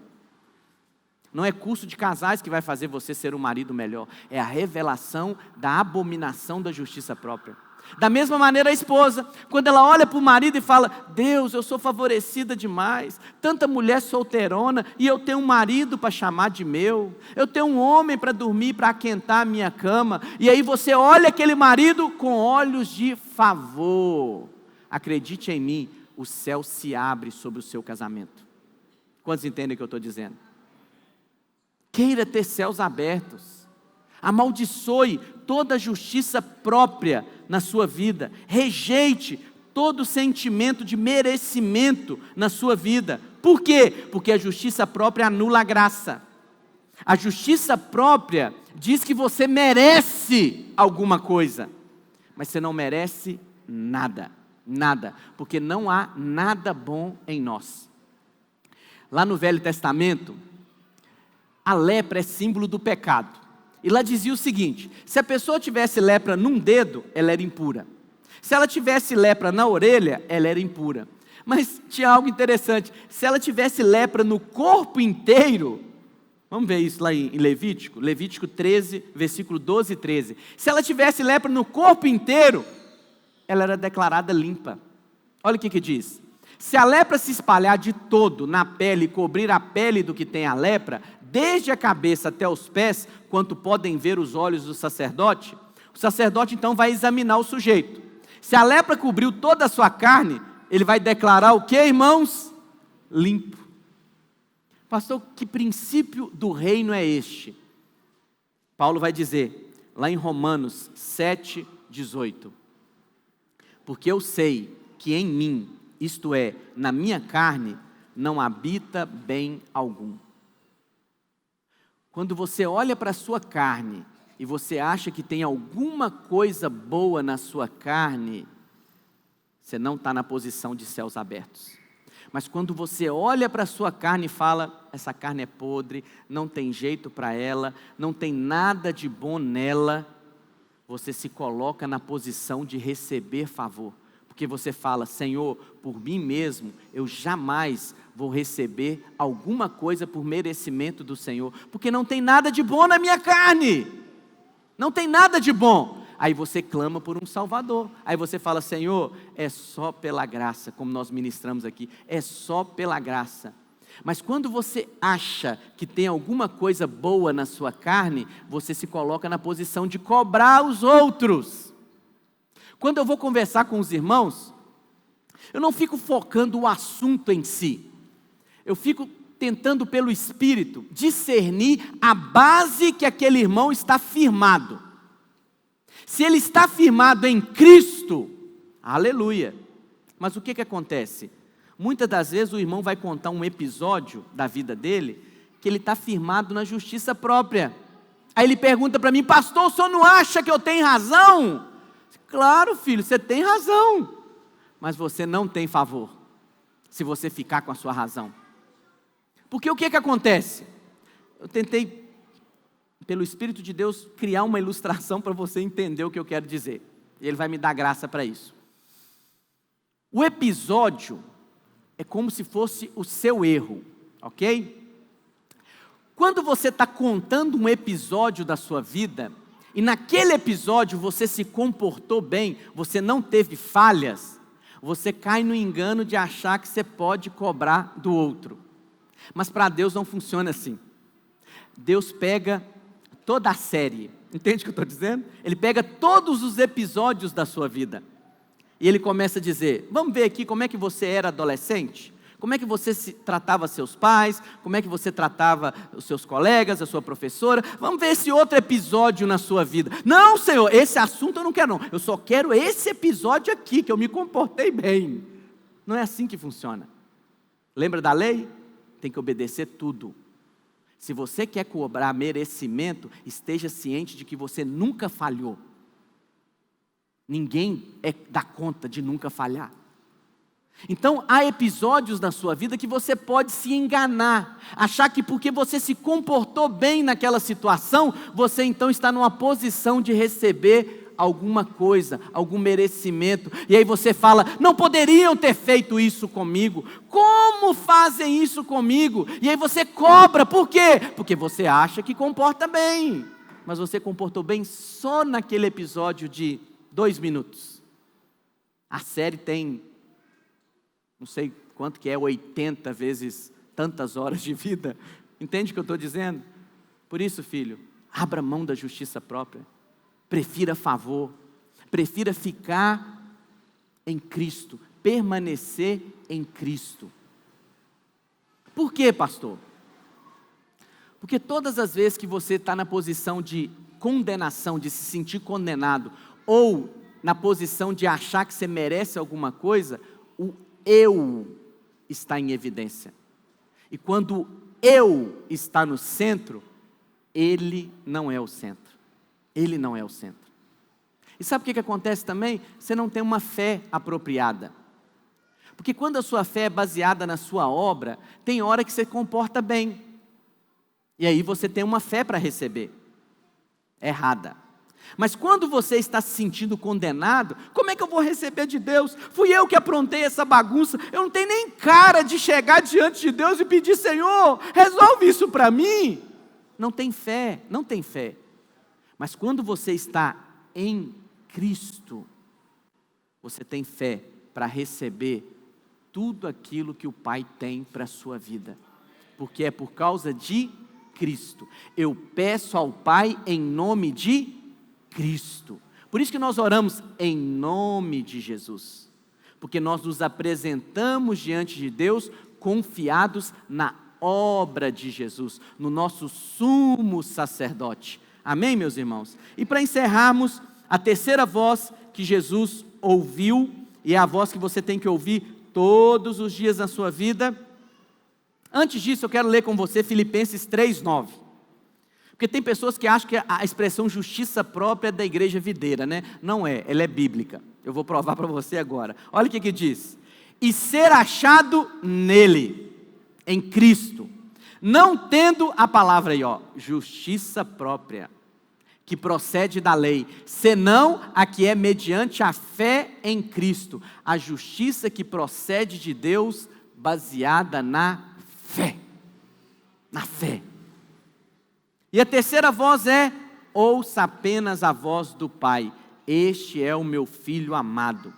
Não é curso de casais que vai fazer você ser um marido melhor. É a revelação da abominação da justiça própria. Da mesma maneira a esposa, quando ela olha para o marido e fala: Deus, eu sou favorecida demais, tanta mulher solteirona, e eu tenho um marido para chamar de meu, eu tenho um homem para dormir, para aquentar a minha cama, e aí você olha aquele marido com olhos de favor. Acredite em mim, o céu se abre sobre o seu casamento. Quantos entendem o que eu estou dizendo? Queira ter céus abertos. Amaldiçoe toda a justiça própria na sua vida. Rejeite todo sentimento de merecimento na sua vida. Por quê? Porque a justiça própria anula a graça. A justiça própria diz que você merece alguma coisa, mas você não merece nada. Nada. Porque não há nada bom em nós. Lá no Velho Testamento, a lepra é símbolo do pecado. E lá dizia o seguinte: se a pessoa tivesse lepra num dedo, ela era impura. Se ela tivesse lepra na orelha, ela era impura. Mas tinha algo interessante: se ela tivesse lepra no corpo inteiro, vamos ver isso lá em Levítico, Levítico 13, versículo 12 e 13. Se ela tivesse lepra no corpo inteiro, ela era declarada limpa. Olha o que diz: se a lepra se espalhar de todo na pele e cobrir a pele do que tem a lepra, desde a cabeça até os pés, quanto podem ver os olhos do sacerdote, o sacerdote então vai examinar o sujeito. Se a lepra cobriu toda a sua carne, ele vai declarar o que, irmãos? Limpo. Pastor, que princípio do reino é este? Paulo vai dizer, lá em Romanos 7, 18. Porque eu sei que em mim, isto é, na minha carne, não habita bem algum. Quando você olha para a sua carne e você acha que tem alguma coisa boa na sua carne, você não está na posição de céus abertos. Mas quando você olha para a sua carne e fala: essa carne é podre, não tem jeito para ela, não tem nada de bom nela, você se coloca na posição de receber favor. Porque você fala: Senhor, por mim mesmo, eu jamais vou receber alguma coisa por merecimento do Senhor, porque não tem nada de bom na minha carne, não tem nada de bom. Aí você clama por um Salvador, aí você fala: Senhor, é só pela graça, como nós ministramos aqui, é só pela graça. Mas quando você acha que tem alguma coisa boa na sua carne, você se coloca na posição de cobrar os outros. Quando eu vou conversar com os irmãos, eu não fico focando o assunto em si. Eu fico tentando pelo Espírito discernir a base que aquele irmão está firmado. Se ele está firmado em Cristo, aleluia. Mas o que acontece? Muitas das vezes o irmão vai contar um episódio da vida dele, que ele está firmado na justiça própria. Aí ele pergunta para mim: pastor, o senhor não acha que eu tenho razão? Claro, filho, você tem razão, mas você não tem favor, se você ficar com a sua razão. Porque o que acontece? Eu tentei, pelo Espírito de Deus, criar uma ilustração para você entender o que eu quero dizer. E Ele vai me dar graça para isso. O episódio é como se fosse o seu erro, ok? Quando você está contando um episódio da sua vida, e naquele episódio você se comportou bem, você não teve falhas, você cai no engano de achar que você pode cobrar do outro. Mas para Deus não funciona assim. Deus pega toda a série, entende o que eu estou dizendo? Ele pega todos os episódios da sua vida, e Ele começa a dizer: vamos ver aqui como é que você era adolescente? Como é que você tratava seus pais? Como é que você tratava os seus colegas, a sua professora? Vamos ver esse outro episódio na sua vida. Não, Senhor, esse assunto eu não quero não. Eu só quero esse episódio aqui, que eu me comportei bem. Não é assim que funciona. Lembra da lei? Tem que obedecer tudo. Se você quer cobrar merecimento, esteja ciente de que você nunca falhou. Ninguém dá conta de nunca falhar. Então, há episódios na sua vida que você pode se enganar, achar que porque você se comportou bem naquela situação, você então está numa posição de receber alguma coisa, algum merecimento, e aí você fala: não poderiam ter feito isso comigo, como fazem isso comigo? E aí você cobra, por quê? Porque você acha que comporta bem, mas você comportou bem só naquele episódio de 2 minutos. A série tem, não sei quanto que é, 80 vezes tantas horas de vida. Entende o que eu estou dizendo? Por isso, filho, abra mão da justiça própria. Prefira favor. Prefira ficar em Cristo. Permanecer em Cristo. Por quê, pastor? Porque todas as vezes que você está na posição de condenação, de se sentir condenado, ou na posição de achar que você merece alguma coisa, o eu está em evidência. E quando eu está no centro, ele não é o centro. Ele não é o centro. E sabe o que acontece também? Você não tem uma fé apropriada. Porque quando a sua fé é baseada na sua obra, tem hora que você comporta bem. E aí você tem uma fé para receber. Errada. Mas quando você está se sentindo condenado, como é que eu vou receber de Deus? Fui eu que aprontei essa bagunça, eu não tenho nem cara de chegar diante de Deus e pedir: Senhor, resolve isso para mim. Não tem fé, não tem fé. Mas quando você está em Cristo, você tem fé para receber tudo aquilo que o Pai tem para a sua vida. Porque é por causa de Cristo. Eu peço ao Pai em nome de Cristo. Por isso que nós oramos em nome de Jesus. Porque nós nos apresentamos diante de Deus confiados na obra de Jesus, no nosso sumo sacerdote. Amém, meus irmãos? E para encerrarmos, a terceira voz que Jesus ouviu, e é a voz que você tem que ouvir todos os dias na sua vida. Antes disso, eu quero ler com você Filipenses 3:9. Porque tem pessoas que acham que a expressão justiça própria é da igreja videira, né? Não é, ela é bíblica. Eu vou provar para você agora. Olha o que diz: e ser achado nele, em Cristo, não tendo a palavra aí, ó, justiça própria, que procede da lei, senão a que é mediante a fé em Cristo, a justiça que procede de Deus, baseada na fé. Na fé. E a terceira voz é: ouça apenas a voz do Pai, este é o meu Filho amado.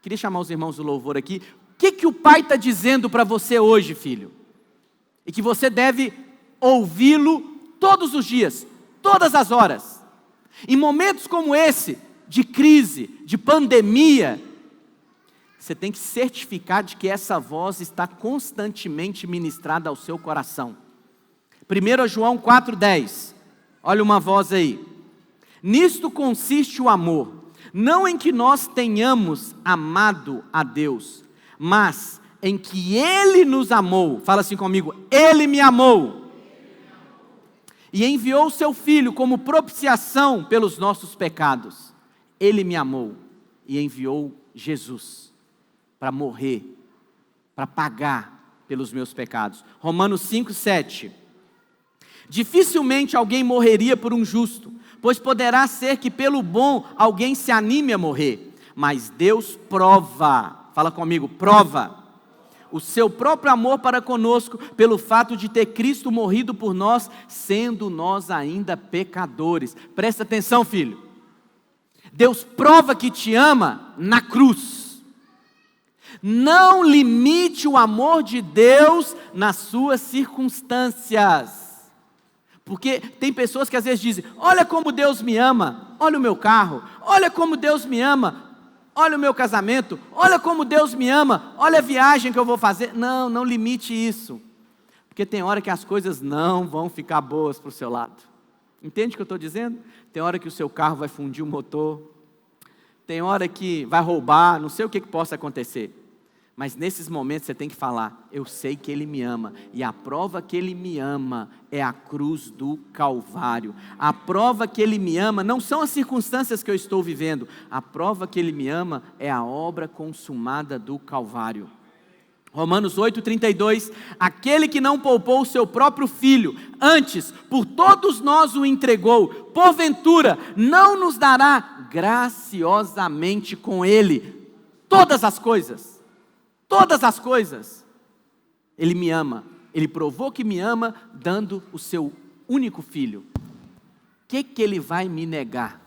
Queria chamar os irmãos do louvor aqui. O que o Pai está dizendo para você hoje, filho? E que você deve ouvi-lo todos os dias, todas as horas. Em momentos como esse, de crise, de pandemia, você tem que certificar de que essa voz está constantemente ministrada ao seu coração. 1 João 4,10, olha uma voz aí. Nisto consiste o amor, não em que nós tenhamos amado a Deus, mas em que Ele nos amou. Fala assim comigo: Ele me amou. E enviou o seu Filho como propiciação pelos nossos pecados. Ele me amou e enviou Jesus para morrer, para pagar pelos meus pecados. Romanos 5,7. Dificilmente alguém morreria por um justo, pois poderá ser que pelo bom alguém se anime a morrer. Mas Deus prova, fala comigo, prova o seu próprio amor para conosco, pelo fato de ter Cristo morrido por nós, sendo nós ainda pecadores. Presta atenção, filho. Deus prova que te ama na cruz. Não limite o amor de Deus nas suas circunstâncias. Porque tem pessoas que às vezes dizem: olha como Deus me ama, olha o meu carro, olha como Deus me ama, olha o meu casamento, olha como Deus me ama, olha a viagem que eu vou fazer. Não, não limite isso. Porque tem hora que as coisas não vão ficar boas para o seu lado. Entende o que eu estou dizendo? Tem hora que o seu carro vai fundir o motor, tem hora que vai roubar, não sei o que possa acontecer. Mas nesses momentos você tem que falar: eu sei que Ele me ama, e a prova que Ele me ama é a cruz do Calvário. A prova que Ele me ama não são as circunstâncias que eu estou vivendo, a prova que Ele me ama é a obra consumada do Calvário. Romanos 8,32, aquele que não poupou o seu próprio filho, antes por todos nós o entregou, porventura não nos dará graciosamente com Ele todas as coisas? Todas as coisas. Ele me ama, Ele provou que me ama, dando o seu único filho. O que Ele vai me negar?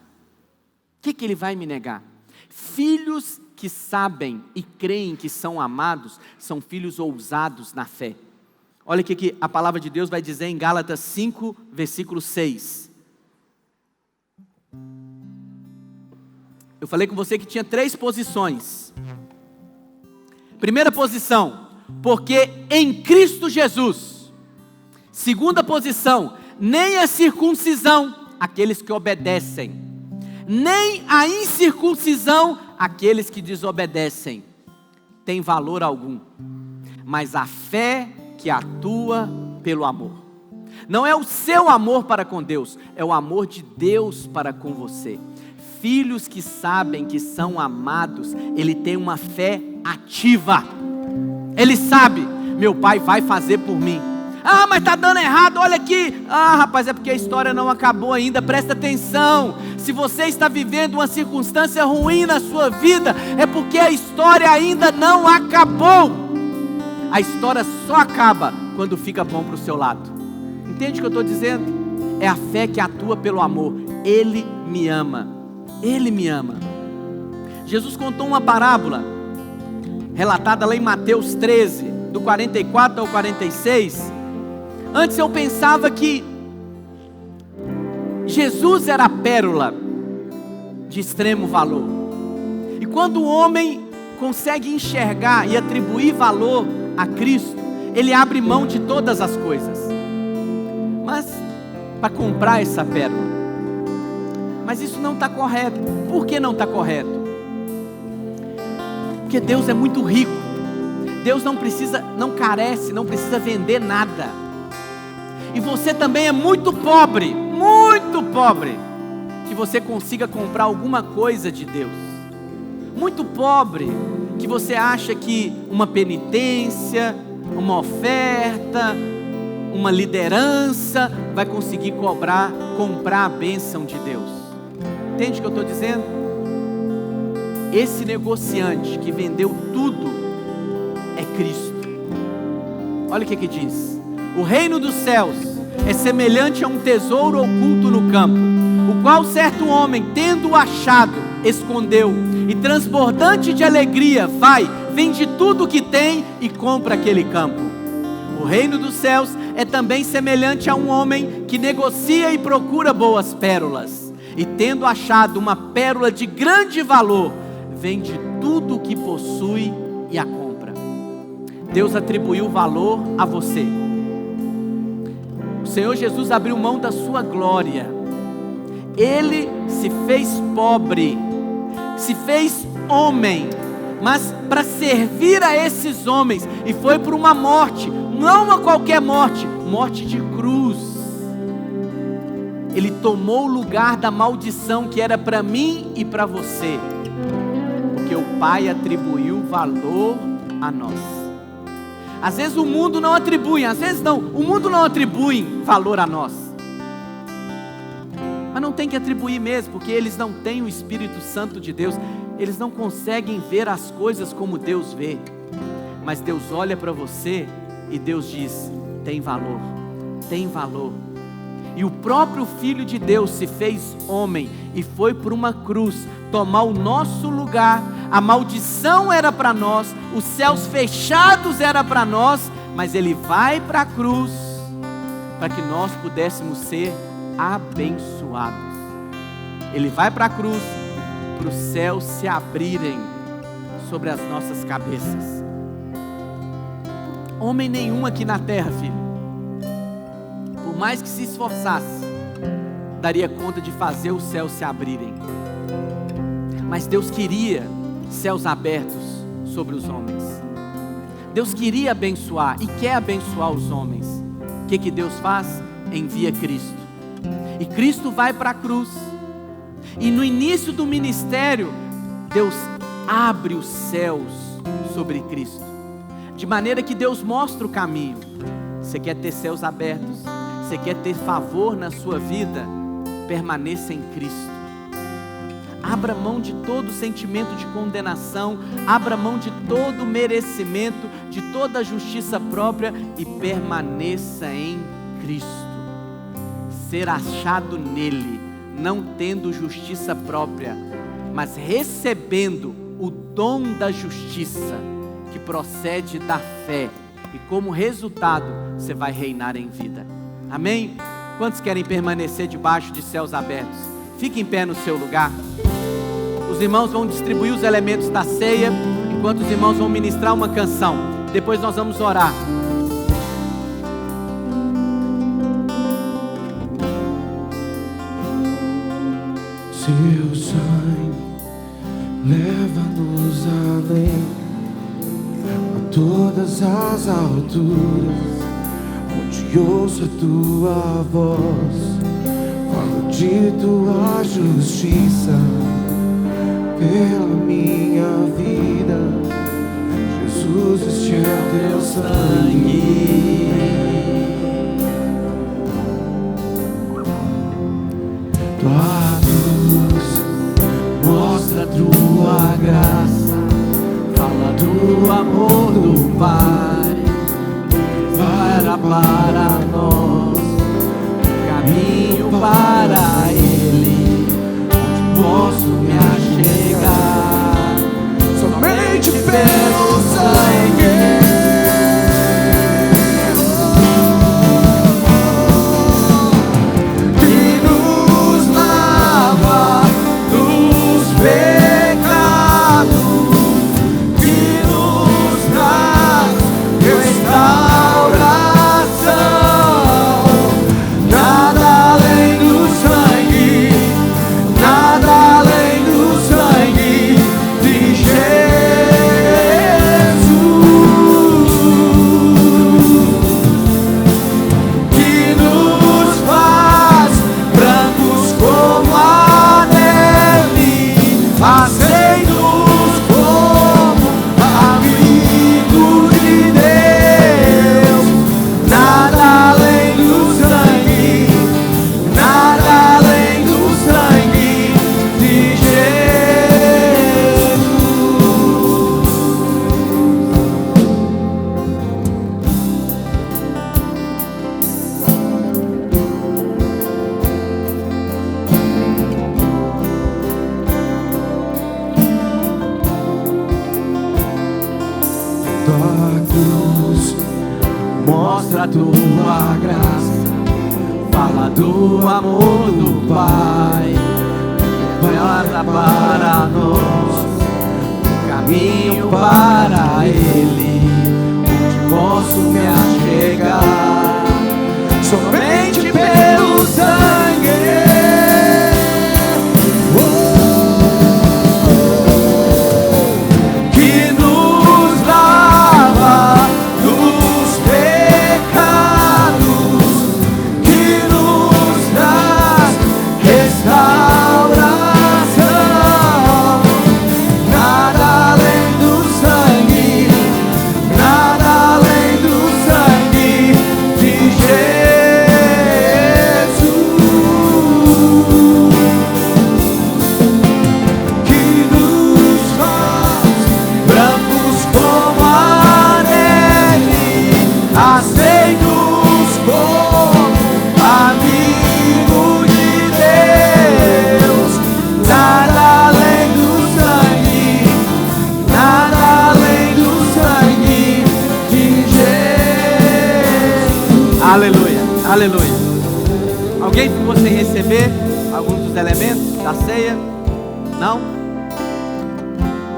O que Ele vai me negar? Filhos que sabem e creem que são amados, são filhos ousados na fé. Olha o que a palavra de Deus vai dizer em Gálatas 5, versículo 6. Eu falei com você que tinha 3 posições. Primeira posição, porque em Cristo Jesus. Segunda posição, nem a circuncisão, aqueles que obedecem, nem a incircuncisão, aqueles que desobedecem, tem valor algum, mas a fé que atua pelo amor. Não é o seu amor para com Deus, é o amor de Deus para com você. Filhos que sabem que são amados, ele tem uma fé ativa. Ele sabe, meu pai vai fazer por mim. Ah, mas está dando errado, olha aqui. Ah, rapaz, é porque a história não acabou ainda, presta atenção. Se você está vivendo uma circunstância ruim na sua vida, é porque a história ainda não acabou. A história só acaba quando fica bom para o seu lado. Entende o que eu estou dizendo? É a fé que atua pelo amor. Ele me ama. Ele me ama. Jesus contou uma parábola, relatada lá em Mateus 13, do 44 ao 46. Antes eu pensava que Jesus era a pérola de extremo valor. E quando o homem consegue enxergar e atribuir valor a Cristo, ele abre mão de todas as coisas. Mas para comprar essa pérola. Mas isso não está correto. Por que não está correto? Porque Deus é muito rico. Deus não carece, não precisa vender nada. E você também é muito pobre, que você consiga comprar alguma coisa de Deus. Muito pobre, que você acha que uma penitência, uma oferta, uma liderança vai conseguir comprar a bênção de Deus. Entende o que eu estou dizendo? Esse negociante que vendeu tudo é Cristo. Olha o que diz: o reino dos céus é semelhante a um tesouro oculto no campo, o qual certo homem, tendo-o achado, escondeu, e transbordante de alegria, vende tudo o que tem e compra aquele campo. O reino dos céus é também semelhante a um homem que negocia e procura boas pérolas, e tendo achado uma pérola de grande valor, vende tudo o que possui e a compra. Deus atribuiu valor a você. O Senhor Jesus abriu mão da sua glória. Ele se fez pobre, se fez homem, mas para servir a esses homens, e foi por uma morte, não a qualquer morte, morte de cruz. Ele tomou o lugar da maldição que era para mim e para você, porque o Pai atribuiu valor a nós. Às vezes o mundo não atribui, às vezes não, o mundo não atribui valor a nós. Mas não tem que atribuir mesmo, porque eles não têm o Espírito Santo de Deus, eles não conseguem ver as coisas como Deus vê. Mas Deus olha para você e Deus diz: tem valor, tem valor. E o próprio Filho de Deus se fez homem e foi por uma cruz tomar o nosso lugar. A maldição era para nós, os céus fechados era para nós, mas Ele vai para a cruz para que nós pudéssemos ser abençoados. Ele vai para a cruz para os céus se abrirem sobre as nossas cabeças. Homem nenhum aqui na terra, filho, por mais que se esforçasse, daria conta de fazer os céus se abrirem. Mas Deus queria céus abertos sobre os homens. Deus queria abençoar e quer abençoar os homens. O que Deus faz? Envia Cristo. E Cristo vai para a cruz. E no início do ministério, Deus abre os céus sobre Cristo, de maneira que Deus mostra o caminho. Você quer ter céus abertos? Você quer ter favor na sua vida? Permaneça em Cristo. Abra mão de todo sentimento de condenação, abra mão de todo merecimento, de toda justiça própria e permaneça em Cristo. Ser achado nele, não tendo justiça própria, mas recebendo o dom da justiça que procede da fé, e como resultado você vai reinar em vida. Amém? Quantos querem permanecer debaixo de céus abertos? Fique em pé no seu lugar. Os irmãos vão distribuir os elementos da ceia, enquanto os irmãos vão ministrar uma canção. Depois nós vamos orar. Seu sangue leva-nos além, a todas as alturas, onde ouço a tua voz, falo de tua justiça pela minha vida. Jesus, este é o teu sangue. Tua cruz mostra a tua graça, fala do amor do Pai, para nós o caminho para Ele, onde posso me achegar somente pelo sangue. Mostra a tua graça, fala do amor do Pai, prepara para nós o para Ele, onde posso me achegar, somente pelo sangue que nos lava dos pecados, que nos traz restauração. Nada além do sangue, nada além do sangue de Jesus, que nos faz brancos como a neve, aceitos como amigo de Deus. Nada além do sangue, nada além do sangue de Jesus. Aleluia, aleluia. Alguém ficou sem receber alguns dos elementos da ceia? Não?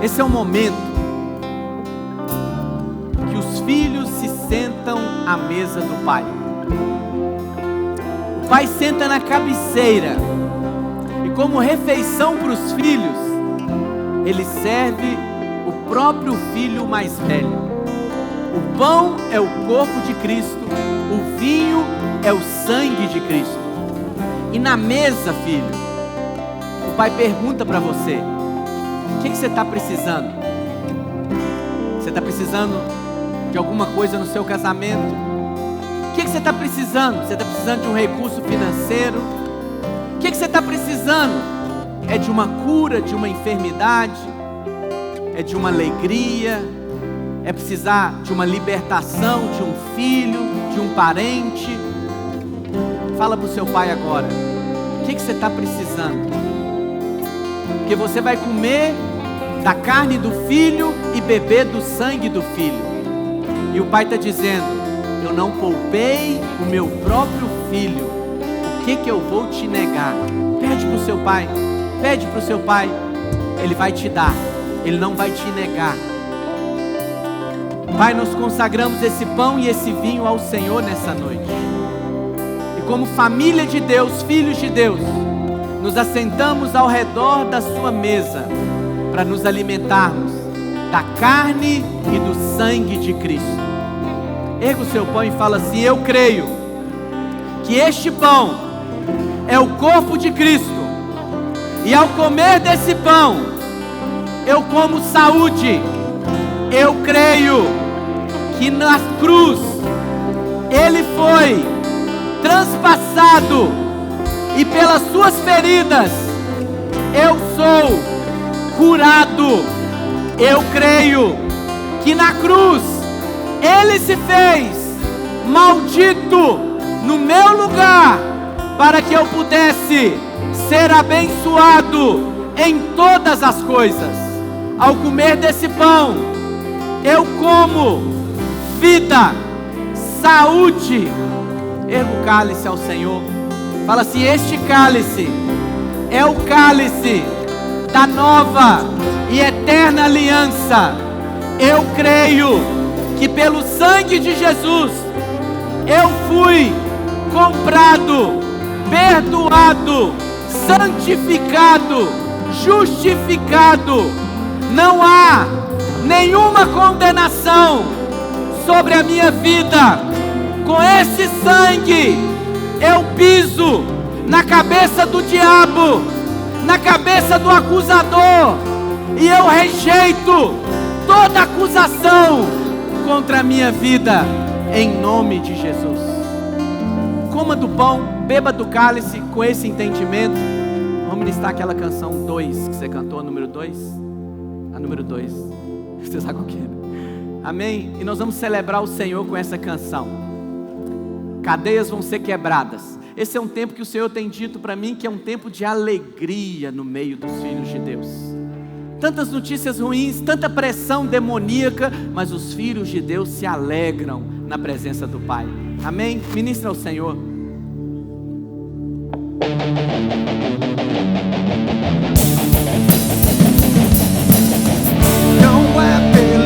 Esse é o momento que os filhos se sentam à mesa do Pai. O Pai senta na cabeceira e, como refeição para os filhos, Ele serve o próprio filho mais velho. O pão é o corpo de Cristo, o vinho é o sangue de Cristo. E na mesa, filho, o Pai pergunta para você: o que você está precisando? Você está precisando de alguma coisa no seu casamento? O que você está precisando? Você está precisando de um recurso financeiro? O que você está precisando? É de uma cura, de uma enfermidade? É de uma alegria? É precisar de uma libertação, de um filho, de um parente? Fala para o seu pai agora. O que você está precisando? Porque você vai comer da carne do filho e beber do sangue do filho. E o pai está dizendo: eu não poupei o meu próprio filho. O que eu vou te negar? Pede para o seu pai. Pede para o seu pai. Ele vai te dar. Ele não vai te negar. Pai, nós consagramos esse pão e esse vinho ao Senhor nessa noite. E como família de Deus, filhos de Deus, nos assentamos ao redor da sua mesa para nos alimentarmos da carne e do sangue de Cristo. Erga o seu pão e fala assim: eu creio que este pão é o corpo de Cristo, e ao comer desse pão eu como saúde. Eu creio que na cruz Ele foi transpassado e pelas suas feridas eu sou curado. Eu creio que na cruz Ele se fez maldito no meu lugar para que eu pudesse ser abençoado em todas as coisas. Ao comer desse pão, eu como vida, saúde. Erga o cálice ao Senhor. Fala assim: este cálice é o cálice da nova e eterna aliança. Eu creio que pelo sangue de Jesus eu fui comprado, perdoado, santificado, justificado. Não há nenhuma condenação sobre a minha vida. Com esse sangue eu piso na cabeça do diabo, na cabeça do acusador, e eu rejeito toda acusação contra a minha vida, em nome de Jesus. Coma do pão, beba do cálice com esse entendimento. Vamos ministrar aquela canção 2 que você cantou, a número 2. A número 2, você sabe o que é? Amém? E nós vamos celebrar o Senhor com essa canção. Cadeias vão ser quebradas. Esse é um tempo que o Senhor tem dito para mim que é um tempo de alegria no meio dos filhos de Deus. Tantas notícias ruins, tanta pressão demoníaca, mas os filhos de Deus se alegram na presença do Pai. Amém? Ministra ao Senhor. Não é pelo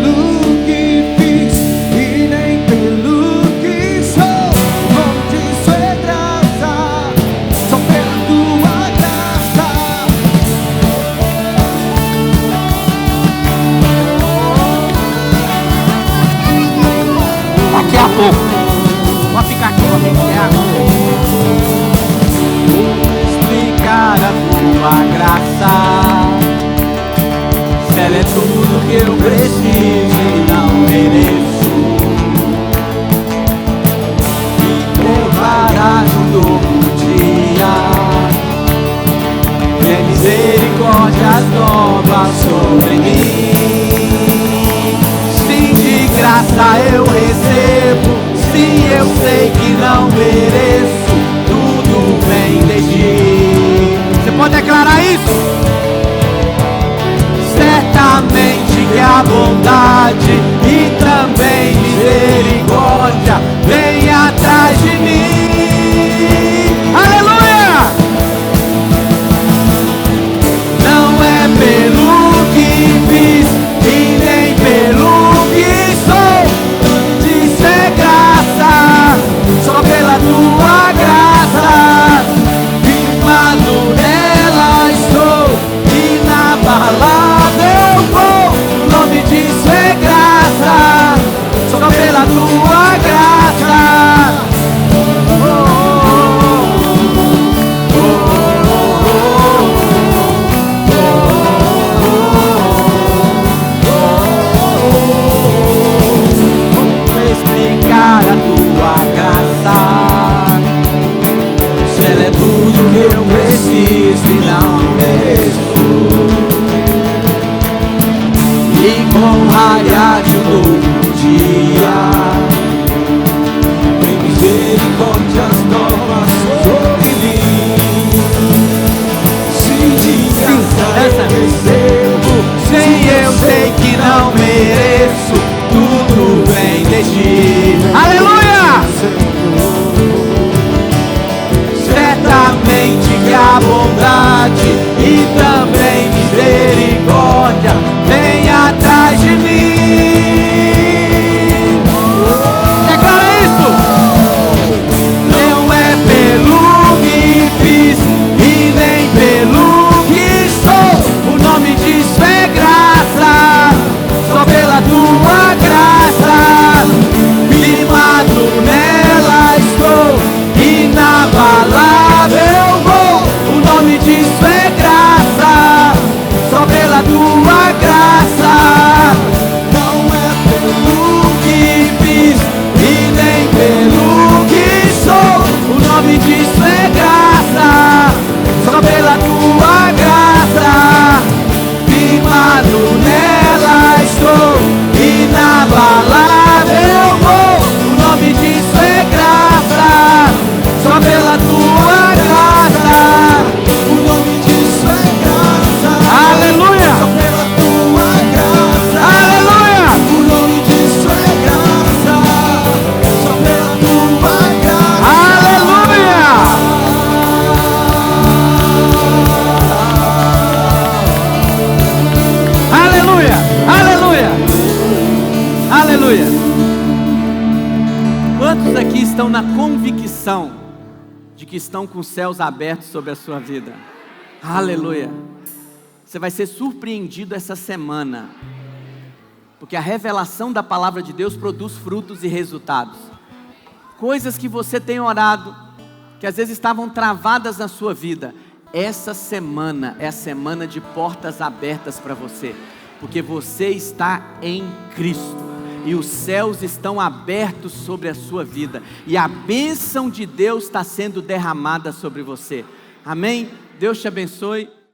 tua graça. Se ela é tudo que eu preciso e não mereço, me preparar um novo dia. Tem misericórdias novas sobre mim. Sim, de graça eu recebo. Sim, eu sei que não mereço. Tudo vem de ti. Você pode declarar isso? Certamente que a bondade e também misericórdia vem atrás de mim. Aleluia! Não é pelo que fiz e nem pelo que sou, isso é graça, só pela tua graça. Firmado nela estou e na palavra eu vou. O nome disso é graça, só pela tua graça. Explicar a tua graça, se ela é tudo que eu preciso e não mereço. E com o raiar de um novo dia, tem misericórdias novas sobre mim. Sim, de graça eu recebo. Sim, eu sei que não mereço. Tudo vem de ti. Aleluia! Certamente que a bondade e também misericórdia vem atrás de mim. Declara isso! Não é pelo que fiz e nem pelo que sou. O nome disso é graça, só pela tua graça. Firmado nela estou e na palavra eu vou. O nome disso é graça, só pela tua graça. Não é pelo que fiz e nem pelo que sou. O nome disso é graça, só pela tua graça. Firmado nela estou e na palavra eu vou. O nome disso é graça, só pela tua graça. O nome disso é graça. Aleluia! Só pela tua graça. Aleluia! O nome disso é graça, só pela tua graça. Aleluia! Aleluia! Aleluia! Aleluia! Quantos aqui estão na convicção de que estão com os céus abertos sobre a sua vida? Aleluia! Você vai ser surpreendido essa semana, porque a revelação da palavra de Deus produz frutos e resultados. Coisas que você tem orado, que às vezes estavam travadas na sua vida. Essa semana é a semana de portas abertas para você, porque você está em Cristo. E os céus estão abertos sobre a sua vida. E a bênção de Deus está sendo derramada sobre você. Amém? Deus te abençoe.